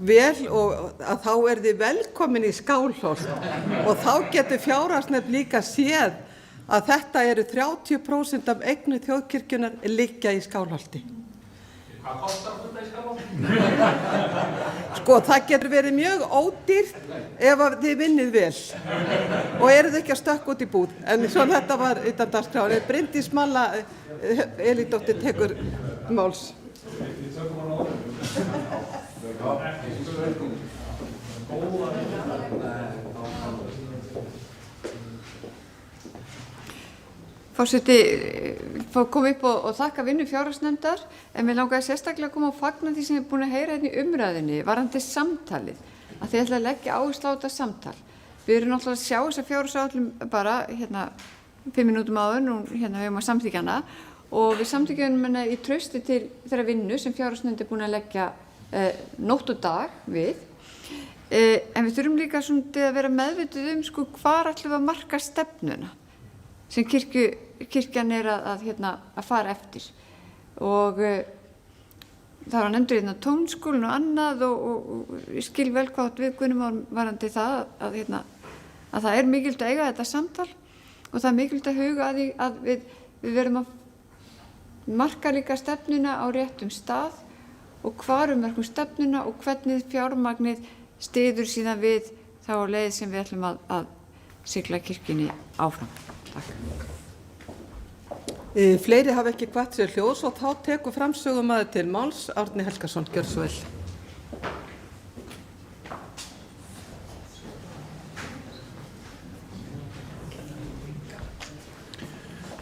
vel og að þá er þið velkomin í Skálholt og þá getur fjárhagsnefnd líka séð að þetta eru 30% af eignu þjóðkirkjunnar liggja í Skálholti. Hvað kostar þetta í Skálholti? Sko, það getur verið mjög ódýrt ef þið vinnið vel og eruð ekki að stökka út í búð. En svona þetta var utan dagskrár. Bryndís Malla Elídóttir tekur máls. Forseti, kom upp og þakka vinnu fjárhagsnefndar, en mér langaði sérstaklega að koma og fagna því sem ég er búin að heyra hérna í umræðinni varðandi samtalið, að þið ætla að leggja áherslu á þetta samtal. Við erum náttúrulega að sjá þessa fjárhagsáætlun bara hérna 5 mínútum áður, nú hérna höfum að samþykkja hana, og við samþykkjum hana í trausti til þeirra vinnu sem fjárhagsnefnd er búin að leggja nótt og dag við. En við þurfum líka svona að vera meðvituð sko hvar ætlum við að marka stefnuna sem kirkjan er að fara eftir. Og það var nefndur hérna tónskólinn og annað og ég skil vel hvað við Guðnum varandi það að það er mikilvægt að eiga þetta samtal og það er mikilvægt að huga að því að við verðum að marka líka stefnuna á réttum stað og hvar mörkum stefnuna og hvernig fjármagnið styður síðan við þá leið sem við ætlum að sigla kirkjunni áfram. Takk. Fleiri hafa ekki hvatt sér hljóðs og þá tekur framsögumaður til máls Árni Helgason. Gjörðu svo vel.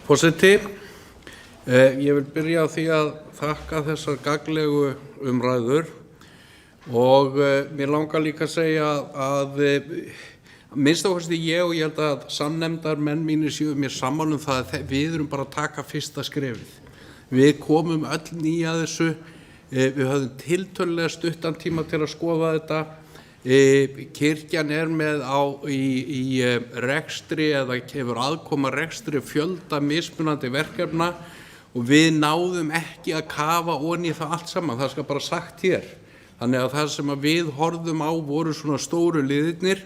Forseti, ég vil byrja á því að þakka þessar gagnlegu umræður og mér langar líka að segja að minnst áherslu ég og ég held að samnefndar menn mínir séu mér sammála það að við erum bara að taka fyrsta skrefið. Við komum öll nýja þessu, við höfðum tiltölulega stuttan tíma til að skoða þetta. Kirkjan er með í rekstri eða hefur aðkoma rekstri fjölda mismunandi verkefna og við náðum ekki að kafa ofan í það allt saman, það skal bara sagt hér. Þannig að það sem við horfðum á voru svona stóru liðirnir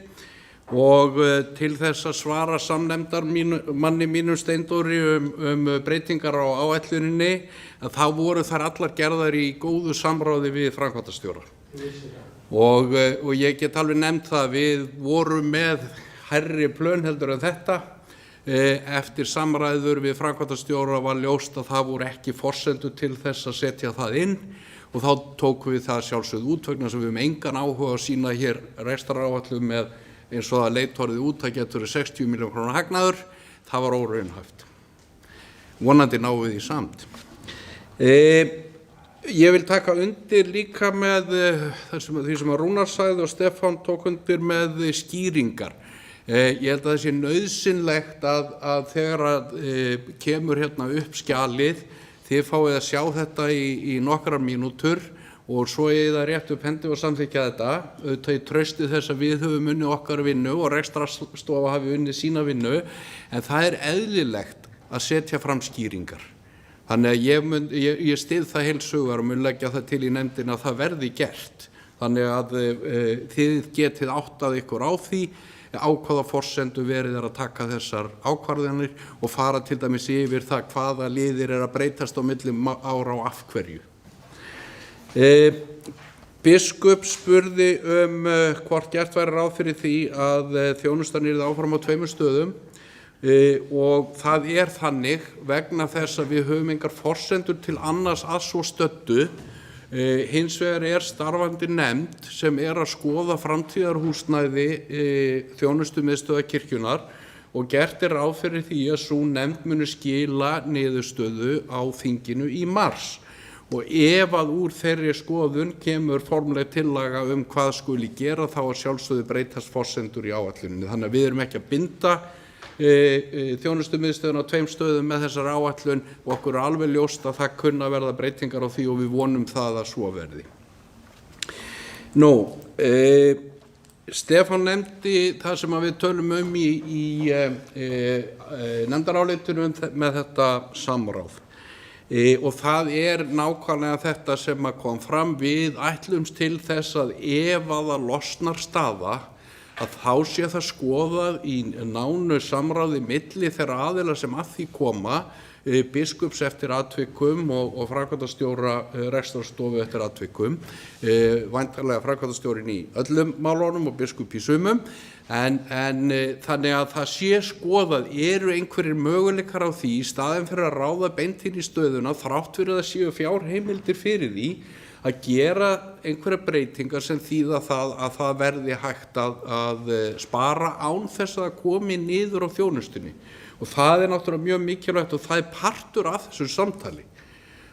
og til þess að svara samnefndar manni mínum Steindóri breytingar á áætluninni að þá voru þær allar gerðar í góðu samráði við framkvæmdastjóra. Og ég get alveg nefnt það að við vorum með hærri plön heldur en þetta. Eftir samræður við framkvæmdastjóra var ljóst að það voru ekki forsendur til þess að setja það inn og þá tókum við það sjálfsögðu út vegna sem við höfum engan áhuga að sýna hér rekstraráætlun með eins og að leitorðið út að getur 60 milljón krónar hagnaður, það var óraunhæft. Vonandi náum við því samt. Ég vil taka undir líka með því sem að Rúnar sagði og Stefán tók undir með skýringar. Ég held að það sé nauðsynlegt að þegar kemur hérna upp skjalið, þið fáið að sjá þetta í nokkrar mínútur og svo ég það rétt upp hendi og samþykkja þetta, auðvitað í trausti þess að við höfum unnið okkar vinnu og rekstrarstofa hafi unnið sína vinnu, en það er eðlilegt að setja fram skýringar. Þannig að ég styð það heils hugar og mun leggja það til í nefndina að það verði gert. Þannig að þið getið áttað ykkur á því á hvaða forsendu verið að taka þessar ákvarðanir og fara til dæmis yfir það hvaða liðir að breytast á milli ára og af hverju. Biskup spurði hvort gert væri ráð fyrir því að þjónustan yrði áfram á 2 stöðum og það er þannig vegna þess að við höfum engar forsendur til annars að svo stöddu. Hins vegar starfandi nefnd sem að skoða framtíðarhúsnæði þjónustumiðstöðva kirkjunnar og gert ráð fyrir því að sú nefnd muni skila niðurstöðu á þinginu í mars. Og ef að úr þeirri skoðun kemur formleg tillaga hvað skuli gera þá að sjálfsögðu breytast forsendur í áætluninni. Þannig að við erum ekki að binda þjónustumiðstöðuna á 2 stöðum með þessar áætlun og okkur er alveg ljóst að það kunna verða breytingar á því og við vonum það að svo verði. Stefán nefndi það sem við tölum í nefndarálitinu með þetta samráð. Og það er nákvæmlega þetta sem að kom fram við ætlumst til þess að ef að það losnar staða að þá sé það skoðað í nánu samráði milli þeirra aðila sem að því koma, biskups eftir atvikum og framkvæmdastjóra rekstrarstofu eftir atvikum, væntanlega framkvæmdastjórinn í öllum málunum og biskup í sumum, en þannig að það sé skoðað eru einhverjir möguleikar á því í staðinn fyrir að ráða beint inn í stöðuna þrátt fyrir að séu fjárheimildir fyrir því að gera einhverja breytingar sem þýða það að það verði hægt að spara án þess að það komi niður á þjónustunni. Og það náttúrulega mjög mikilvægt og það partur af þessu samtali.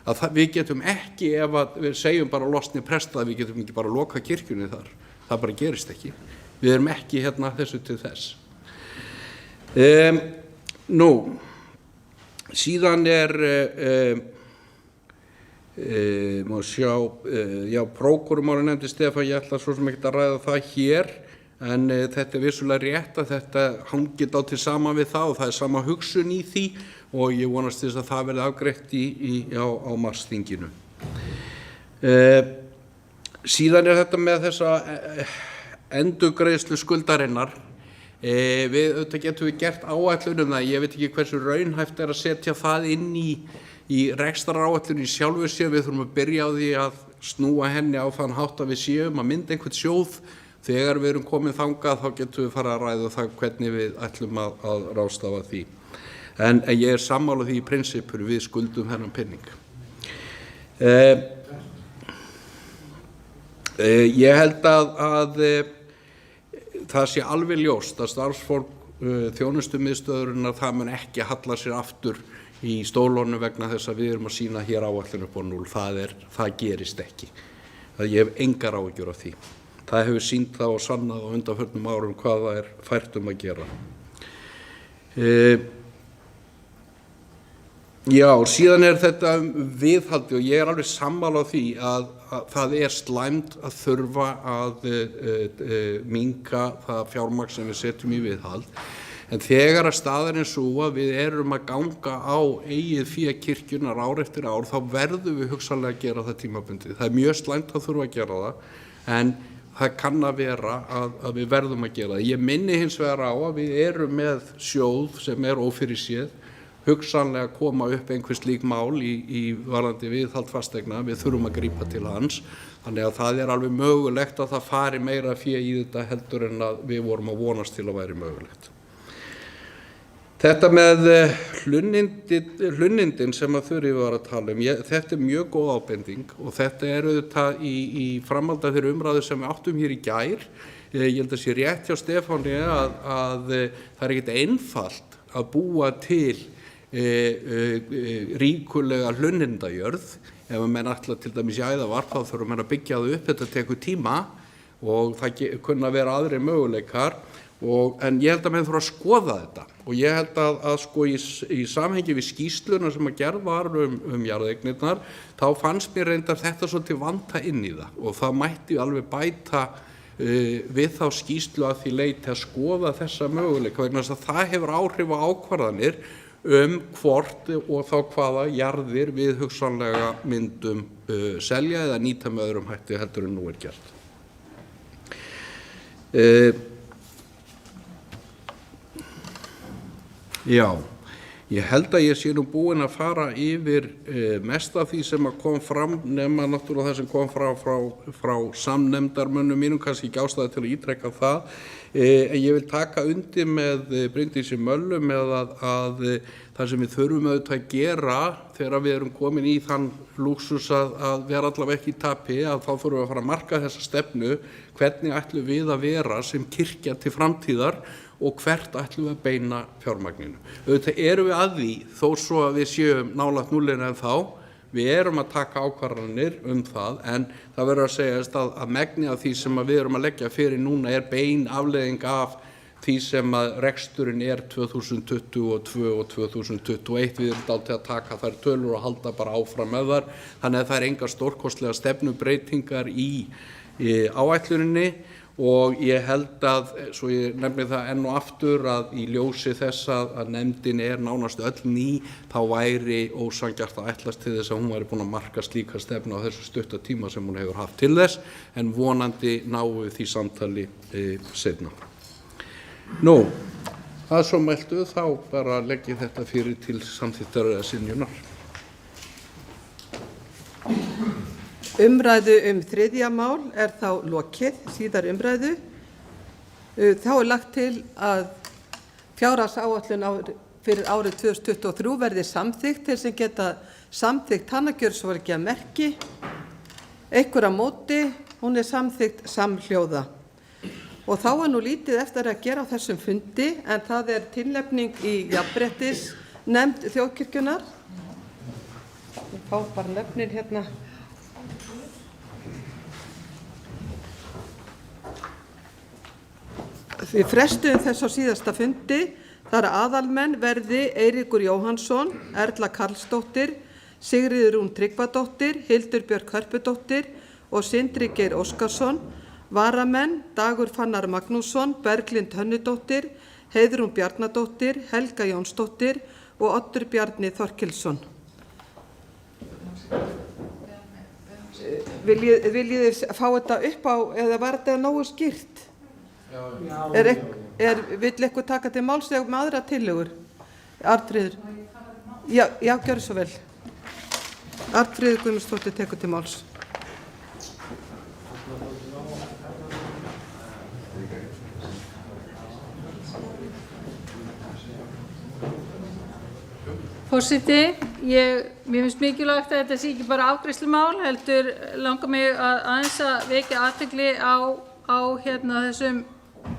Að við getum ekki, ef við segjum bara losni presta, við getum ekki bara loka kirkjunni þar. Það bara gerist ekki. Við erum ekki þessu til þess. Síðan má sjá, prókúrumáli nefndi Stefán, ég ætla svo sem ekki að ræða það hér, en þetta vissulega rétt að þetta hangir dálítið saman við það og það sama hugsun í því og ég vonast þess að það verði afgreitt á marsþinginu. Síðan þetta með þessa endurgreiðslu skuldarinnar. Við getum við gert áætlun það, ég veit ekki hversu raunhæft að setja það inn í rekstraráætlun í sjálfu sér. Við þurfum að byrja á því að snúa henni á þann hátt að við séum að mynda einhvern sjóð. Þegar við erum komin þangað þá getum við fara að ræða það hvernig við ætlum að ráðstafa því. En ég er sammála því í prinsipur við skuldum þennan penning. Ég held að það sé alveg ljóst að starfsfólk þjónustumiðstöðvarinnar það mun ekki halla sér aftur í stólunum vegna þess að við erum að sýna hér áætlun upp á 0. Það gerist ekki. Ég hef engar áhyggjur af því. Það hefur sýnt það og sannað á undanförnum árum hvað það fært að gera. Síðan þetta viðhaldi og ég alveg sammála á því að það slæmt að þurfa að minnka það fjármagn sem við setjum í viðhald. En þegar að staðan svo að við erum að ganga á eigið fé kirkjunnar ár eftir ár, þá verðum við hugsanlega að gera það tímabundið. Það mjög slæmt að þurfa að gera það, en það kann að vera að við verðum að gera það. Ég minni hins vegar á að við erum með sjóð sem ófyrirséð, hugsanlega koma upp einhver slík mál í varðandi viðhald fasteigna, við þurfum að grípa til hans. Þannig að það alveg mögulegt að það fari meira fé í þetta heldur en að við vorum að vonast til að væri mögulegt. Þetta með hlunnindin sem að Þuríður var að tala þetta mjög góð ábending og þetta auðvitað í framhaldi af þeirri umræðu sem við áttum hér í gær. Ég held að sé rétt hjá Stefáni að það ekkert einfalt að búa til ríkulega hlunnindajörð. Ef að menn ætla til dæmis í æðavarp þá þurfa menn að byggja það upp, þetta tekur tíma og það kunna vera aðrir möguleikar. En ég held að menn þurfa að skoða þetta og ég held að sko í samhengi við skýrsluna sem að gerð var jarðeignirnar, þá fannst mér reyndar þetta svolítið vanta inn í það og það mætti alveg bæta við þá skýrslu að því leyti að skoða þessa möguleika vegna þess að það hefur áhrif á ákvarðanir hvort og þá hvaða jarðir við hugsanlega myndum selja eða nýta með öðrum hætti heldur en nú gert. Ég held að ég sé nú búinn að fara yfir mest af því sem að kom fram nema náttúrulega það sem kom frá samnefndarmönnum mínum, kannski ekki ástæða til að ítreka það. En ég vil taka undir með Bryndísi Möllu með að það sem við þurfum auðvitað að gera þegar við erum komin í þann lúxus að vera allavega ekki í tapi, að þá þurfum við að fara að marka þessa stefnu, hvernig ætlum við að vera sem kirkja til framtíðar og hvert ætlum við að beina fjármagninu. Auðvitað erum við að því þó svo að við séum nálægt núllinu en þá. Við erum að taka ákvarðanir það en það verður að segjast að megni af því sem við erum að leggja fyrir núna bein afleiðing af því sem að reksturinn 2022 og 2021. Við erum dálítið að taka þær tölur og halda bara áfram með þar. Þannig að það engar stórkostlega stefnubreytingar í áætluninni. Og ég held að, svo ég nefni það enn og aftur, að í ljósi þess að nefndin nánast öll ný, þá væri ósanngjarnt að ætlast til þess að hún væri búin að marka slíka stefnu á þessu stutta tíma sem hún hefur haft til þess, en vonandi náum við því samtali seinna. Það svo mæltu, þá bara legg ég þetta fyrir til samþykktar eða synjunar. Umræðu þriðja mál þá lokið, síðar umræðu. Þá lagt til að fjárhagsáætlun fyrir árið 2023 verði samþykkt til sem geta samþykkt tannagjörsvargjamerki Einhver á móti, hún er samþykkt samhljóða. Og þá er nú lítið eftir að gera á þessum fundi, en það er tilnefning í jafnréttisnefnd þjóðkirkjunnar. Ég fá bara nefnin hérna. Við frestuðum þess á síðasta fundi. Þar aðalmenn verði Eiríkur Jóhannsson, Erla Karlsdóttir, Sigríður Rún Tryggvadóttir, Hildur Björk Hörpudóttir og Sindri Geir Óskarsson. Varamenn Dagur Fannar Magnússon, Berglind Hönnudóttir, Heiðrún Bjarnadóttir, Helga Jónsdóttir og Oddur Bjarni Þorkilsson. Viljið þið fá þetta upp á, eða var þetta nógu skýrt? Vill eitthvað taka til máls eða með aðra tillögur? Arnfríður? Já, gjörðu svo vel. Arnfríður Guðmundsdóttir tekur til máls. Forseti, mér finnst mikilvægt að þetta sé ekki bara afgreiðslumál, heldur langar mig aðeins að vekja athygli á þessum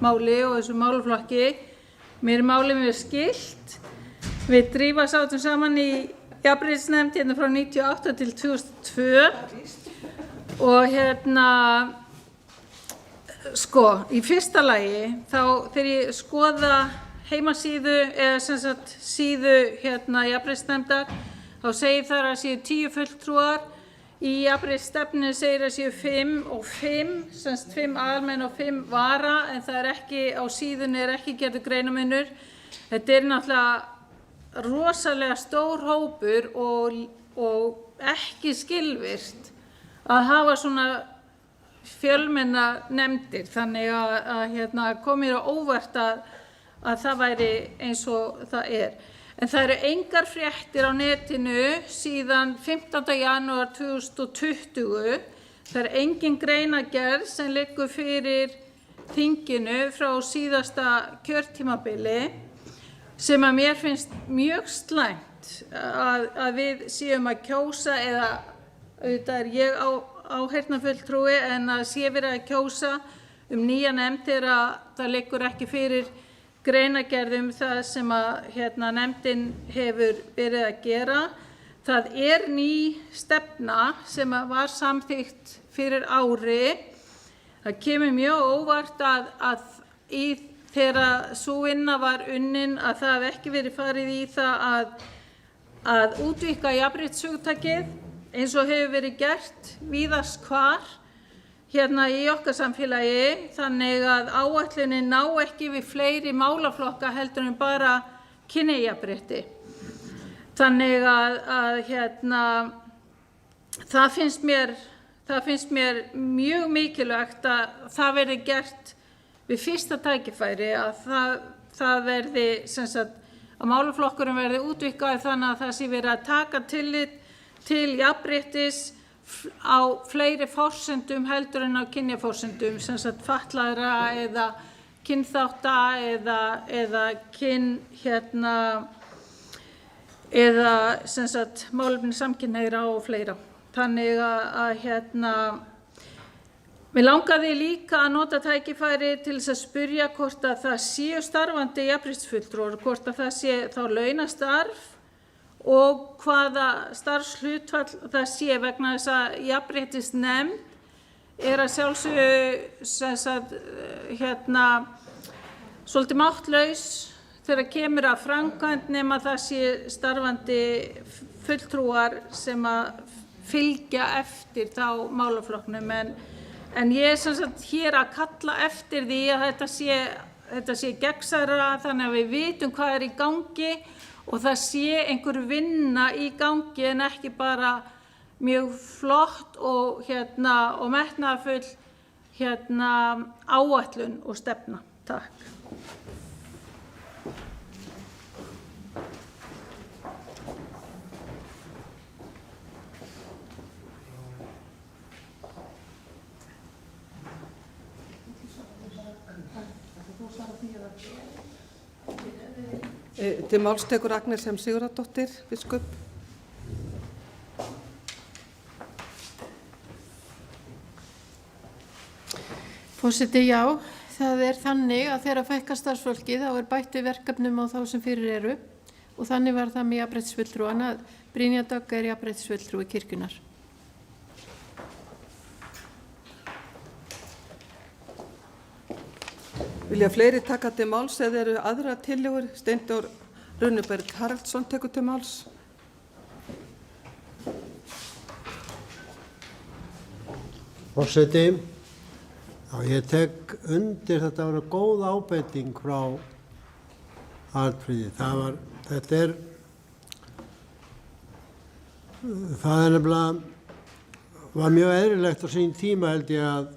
máli og þessum málaflokki. Mér er málið mjög skylt. Við Drífa sátum saman í jafnréttisnefnd hérna frá 1998 til 2002 og í fyrsta lagi þá þegar ég skoða heimasíðu eða sem sagt síðu jafnréttisnefndar þá segir þar að séu 10 fulltrúar. Í jafnréttisstefnu segir að séu 5 og 5, sem sagt 5 aðalmenn og 5 vara, en það er ekki, á síðunni er ekki gerður greinarmunur. Þetta er náttúrulega rosalega stór hópur og ekki skilvirkt að hafa svona fjölmenna nefndir, þannig að kom mér á óvart að það væri eins og það er. En það eru engar fréttir á netinu síðan 15. janúar 2020. Það er engin greinargerð sem liggur fyrir þinginu frá síðasta kjörtímabili sem að mér finnst mjög slæmt að við séum að kjósa, eða auðvitað er ég áheyrnarfulltrúi, en að sé verið að kjósa nýja nefnd þegar það liggur ekki fyrir greinargerð það sem að nefndin hefur verið að gera. Það er ný stefna sem var samþykkt fyrir ári. Það kemur mjög óvart að þegar sú vinna var unnin að það hef ekki verið farið í það að útvíkka jafnréttishugtakið eins og hefur verið gert víðast hvar í okkar samfélagi, þannig að áætlunin ná ekki við fleiri málaflokka heldur en bara kynjajafnrétti. Þannig að það finnst mér mjög mikilvægt að það verði gert við fyrsta tækifæri, að það verði, sem sagt, að málaflokkurinn verði útvíkkaður þannig að það sé verið að taka tillit til jafnréttis á fleiri forsendum heldur en á kynjaforsendum, sem sagt fatlaðra eða kynþátta eða eða sem sagt málefni samkynhneigðra og fleira. Þannig að mig langaði líka að nota tækifæri til þess að spyrja hvort að það séu starfandi jafnréttisfulltrúar, hvort að það sé þá launastarf og hvaða starfshlutfall það sé, vegna þess að jafnréttisnefnd er að sjálfsögðu sem sagt svolítið máttlaus þegar kemur að framkvæmd nema það sé starfandi fulltrúar sem að fylgja eftir þá málaflokknum, en ég er sem sagt hér að kalla eftir því að þetta sé gegnsærra, þannig að við vitum hvað er í gangi og það sé einhver vinna í gangi en ekki bara mjög flott og metnaðarfull áætlun og stefna. Takk. Til máls tekur Agnes M. Sigurðardóttir, biskup. Forseti, já, það er þannig að þegar fækkar starfsfólki þá er bætt við verkefnum á þá sem fyrir eru og þannig var það með jafnréttisfulltrúana að Brynja Dögg er jafnréttisfulltrúi kirkjunnar. Vilja fleiri taka til máls eða eru aðra tillögur? Steindór Runuberg Haraldsson tekur til máls. Forseti, já, ég tek undir þetta að vera góð ábending frá Arnfríði. Það er nefnilega var mjög eðlilegt á sín tíma held ég að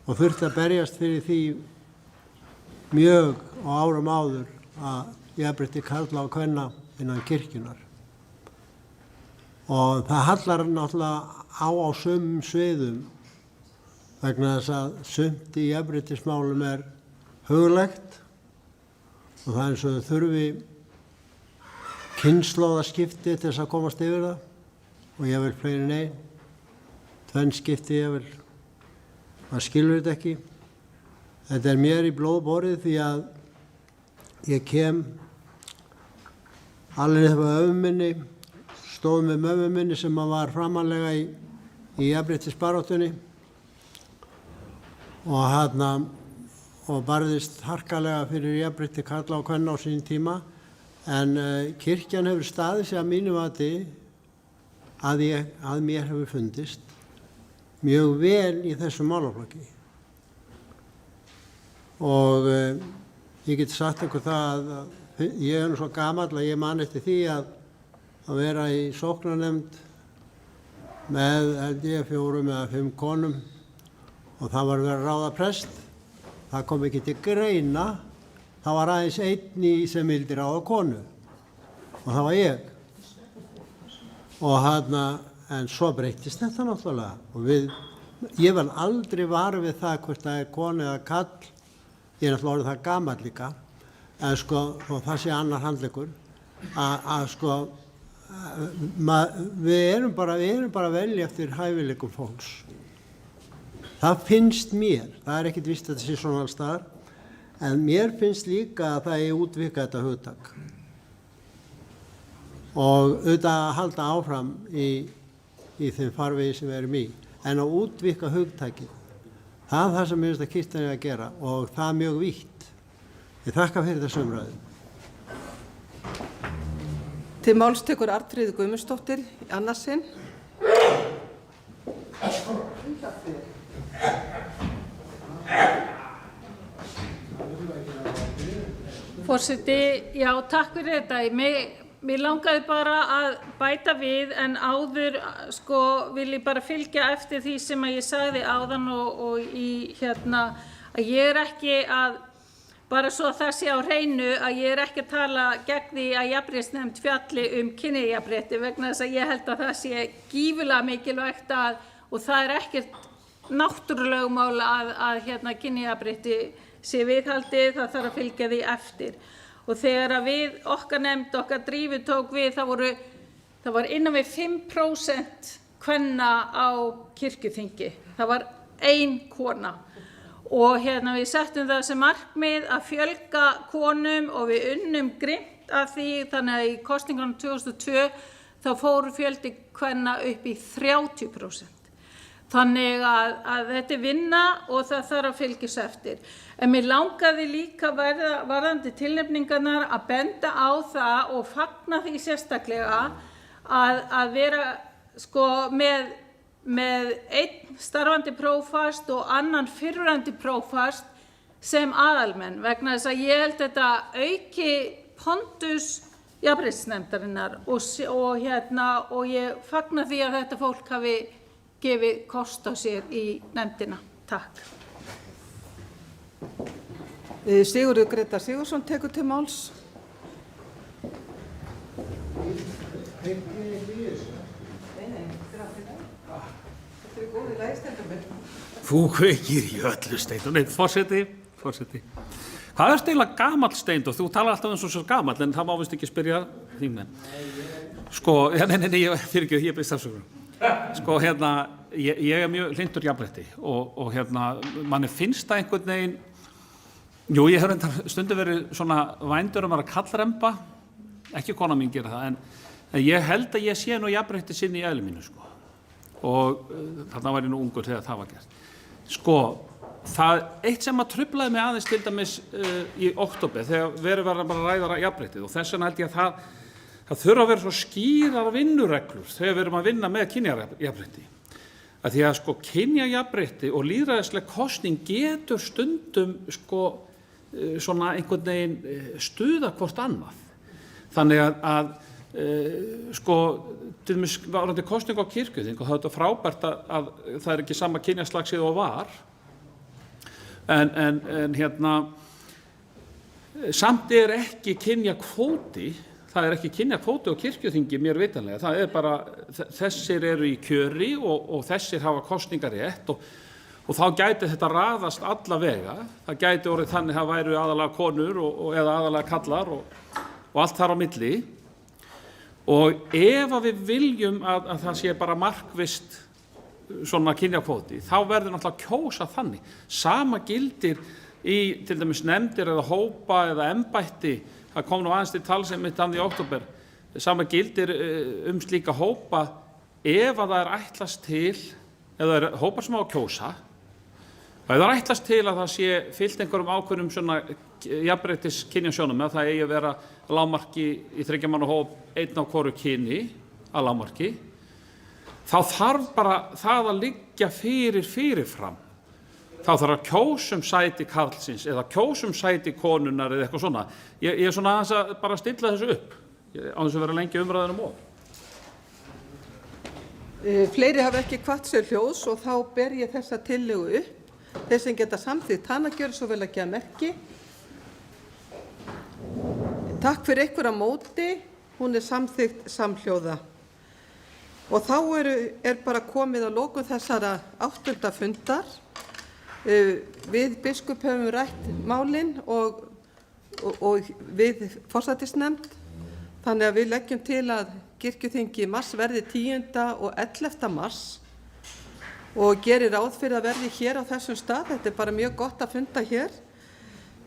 og þurfti að berjast fyrir því mjög á árum áður að jafnrétti karla og kvenna innan kirkjunnar. Og það hallar náttúrulega á sumum sviðum vegna þess að sumt í jafnréttismálum er huglægt og það er eins og þurfi kynslóðaskipti til þess að komast yfir það og ég vil fleiri nei, tvennskipti ég vil, maður skilur þetta ekki. Þetta er mér í blóð borið því að ég kem alveg upp á ömmu minni, stóð með mömmu minni sem var framanlega í jafnréttisbaráttunni og barðist harkalega fyrir jafnrétti karla og kvenna á sín tíma. En kirkjan hefur staðið sig að mínu mati að mér hefur fundist mjög vel í þessum málaflokki. Og ég get sagt ykkur það að ég er nú svo gamall að ég man eftir því að vera í sóknarnefnd með held ég 4 eða 5 konum og það var verið að ráða prest. Það kom ekki til greina. Það var aðeins einn sem vildi ráða konu og það var ég. Og en svo breyttist þetta náttúrulega og ég var aldrei var við það hvort það er konu eða kall. Ég er náttúrulega orðið það gamall líka, en sko, og það sé annar handleggur, að sko, við erum bara að velja eftir hæfileikum fólks. Það finnst mér, það er ekkert víst að þetta sé svona alls staðar, en mér finnst líka að það er útvika þetta hugtak. Og auðvitað að halda áfram í þeim farvegi sem við erum í, en að útvika hugtakið. Það er það sem mér finnst að kirkjan er að gera og það er mjög vítt. Ég þakka fyrir þessu umræðu. Til máls tekur Arnfríður Guðmundsdóttir í annað sinn. Forseti, já, takk fyrir þetta. Mér langaði bara að bæta við en áður sko vil ég bara fylgja eftir því sem að ég sagði áðan og að ég er ekki að, bara svo að það sé á hreinu, að ég er ekki að tala gegn því að jafnréttisnefnd fjalli kynjajafnrétti vegna þess að ég held að það sé gífurlega mikilvægt og það er ekkert náttúrulögmál að kynjajafnrétti sé viðhaldið, það þarf að fylgja því eftir. Og þegar að okkar nefnd, okkar drífu tók við, það var innan við 5% kvenna á kirkjuþingi. Það var 1 kona. Og við settum það sem markmið að fjölga konum og við unnum grimmt af því, þannig að í kosningunum 2002 þá fór fjöldi kvenna upp í 30%. Þannig að þetta er vinna og það þarf að fylgjast eftir. En mér langaði líka varðandi tilnefningarnar að benda á það og fagna því sérstaklega að vera sko með einn starfandi prófast og annan fyrrverandi prófast sem aðalmenn vegna þess að ég held þetta auki pondus jafnréttisnefndarinnar og ég fagna því að þetta fólk hafi gefið kost á sér í nefndina. Takk. Sigurður Grétar Sigurðsson tekur til máls. Þú kveikir í öllu, Steindór. Nei, forseti. Hvað er eiginlega gamall, Steindór? Þú talar alltaf eins og svo gamall, en það má vist ekki spyrja þingmenn. Sko, nei, ég fyrir ekki, ég byrst afsökunar. Sko ég mjög hlynntur jafnrétti og manni finnst það einhvern veginn, jú ég hef stundum verið svona vændur að kallremba, ekki kona mín gera það, en ég held að ég sé nú jafnrétti sinni í eðli mínu sko. Og þarna var ég nú ungur þegar það var gert. Sko, það eitt sem að truflaði mig aðeins til dæmis í október þegar verið var að ræða jafnréttið og þess vegna held ég að það þurfa að vera svo skýrar vinnureglur þegar við erum að vinna með kynjajafnrétti. Að því að sko kynjajafnrétti og lýðræðisleg kosning getur stundum sko svona einhvern veginn stuða hvort annað. Þannig að sko, til dæmis varðandi kosning á kirkjuþing og það er frábært að það er ekki sama kynjaslagsið og var en samt er ekki kynjakvóti, það er ekki kynjakvóti á kirkjuþingi mér vitanlega, það er bara þessir eru í kjöri og þessir hafa kosningarétt og þá gæti þetta raðast alla vega, það gæti orðið þannig það væru aðalega konur eða aðalega kallar og allt þar á milli. Og ef að við viljum að það sé bara markvisst svona kynjakvóti, þá verður náttúrulega að kjósa þannig. Sama gildir í til dæmis nefndir eða hópa eða embætti, það kom nú aðeins til tals einmitt í október, sama gildir slíka hópa ef að það er ætlast til, eða það er hópar sem á að kjósa, og ef það er ætlast til að það sé fylgt einhverjum ákveðnum svona jafnréttis kynjasjónum að það eigi að vera lágmarki í 3 manna hóp einn á hvoru kyni að lágmarki, þá þarf bara það að liggja fyrirfram. Þá þarf að kjósum sæti karlsins eða kjósum sæti konunar eða eitthvað svona. Ég er svona aðeins að bara stilla þessu upp, á þess að vera lengi umræðunum of. Fleiri hafa ekki kvatt sér hljóðs og þá ber ég þessa tillögu upp. Þeir sem geta samþykkt hana gjörðu svo vel að gefa merki. Takk fyrir ykkur á móti, hún er samþykkt samhljóða. Og þá er bara komið að lokum þessara 8. fundar. Við biskup höfum rætt málin og við forsætisnefnd. Þannig að við leggjum til að kirkjuþingi í mars verði 10. og 11. mars og gerir ráð fyrir að verði hér á þessum stað. Þetta er bara mjög gott að funda hér.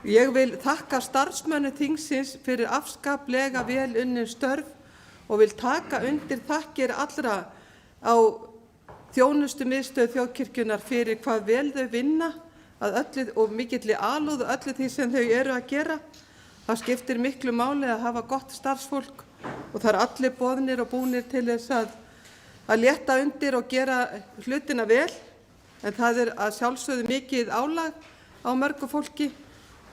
Ég vil þakka starfsmönnum þingsins fyrir afskaplega vel unnin störf og vil taka undir þakkir allra á þjónustumiðstöð þjóðkirkjunnar fyrir hvað vel þau vinna að öllu og mikilli alúð og öllu því sem þau eru að gera. Það skiptir miklu máli að hafa gott starfsfólk og það allir boðnir og búnir til þess að létta undir og gera hlutina vel, en það að sjálfsögðu mikið álag á mörgu fólki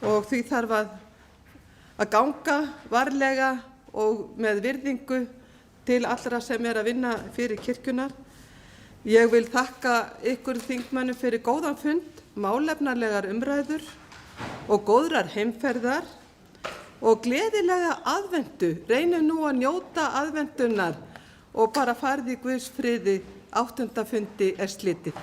og því þarf að ganga varlega og með virðingu til allra sem að vinna fyrir kirkjunar. Ég vil þakka ykkur þingmönnum fyrir góðan fund, málefnalegar umræður og góðrar heimferðar og gleðilega aðventu. Reynum nú að njóta aðventunnar og bara farið í Guðs friði. 8. fundi er slitið.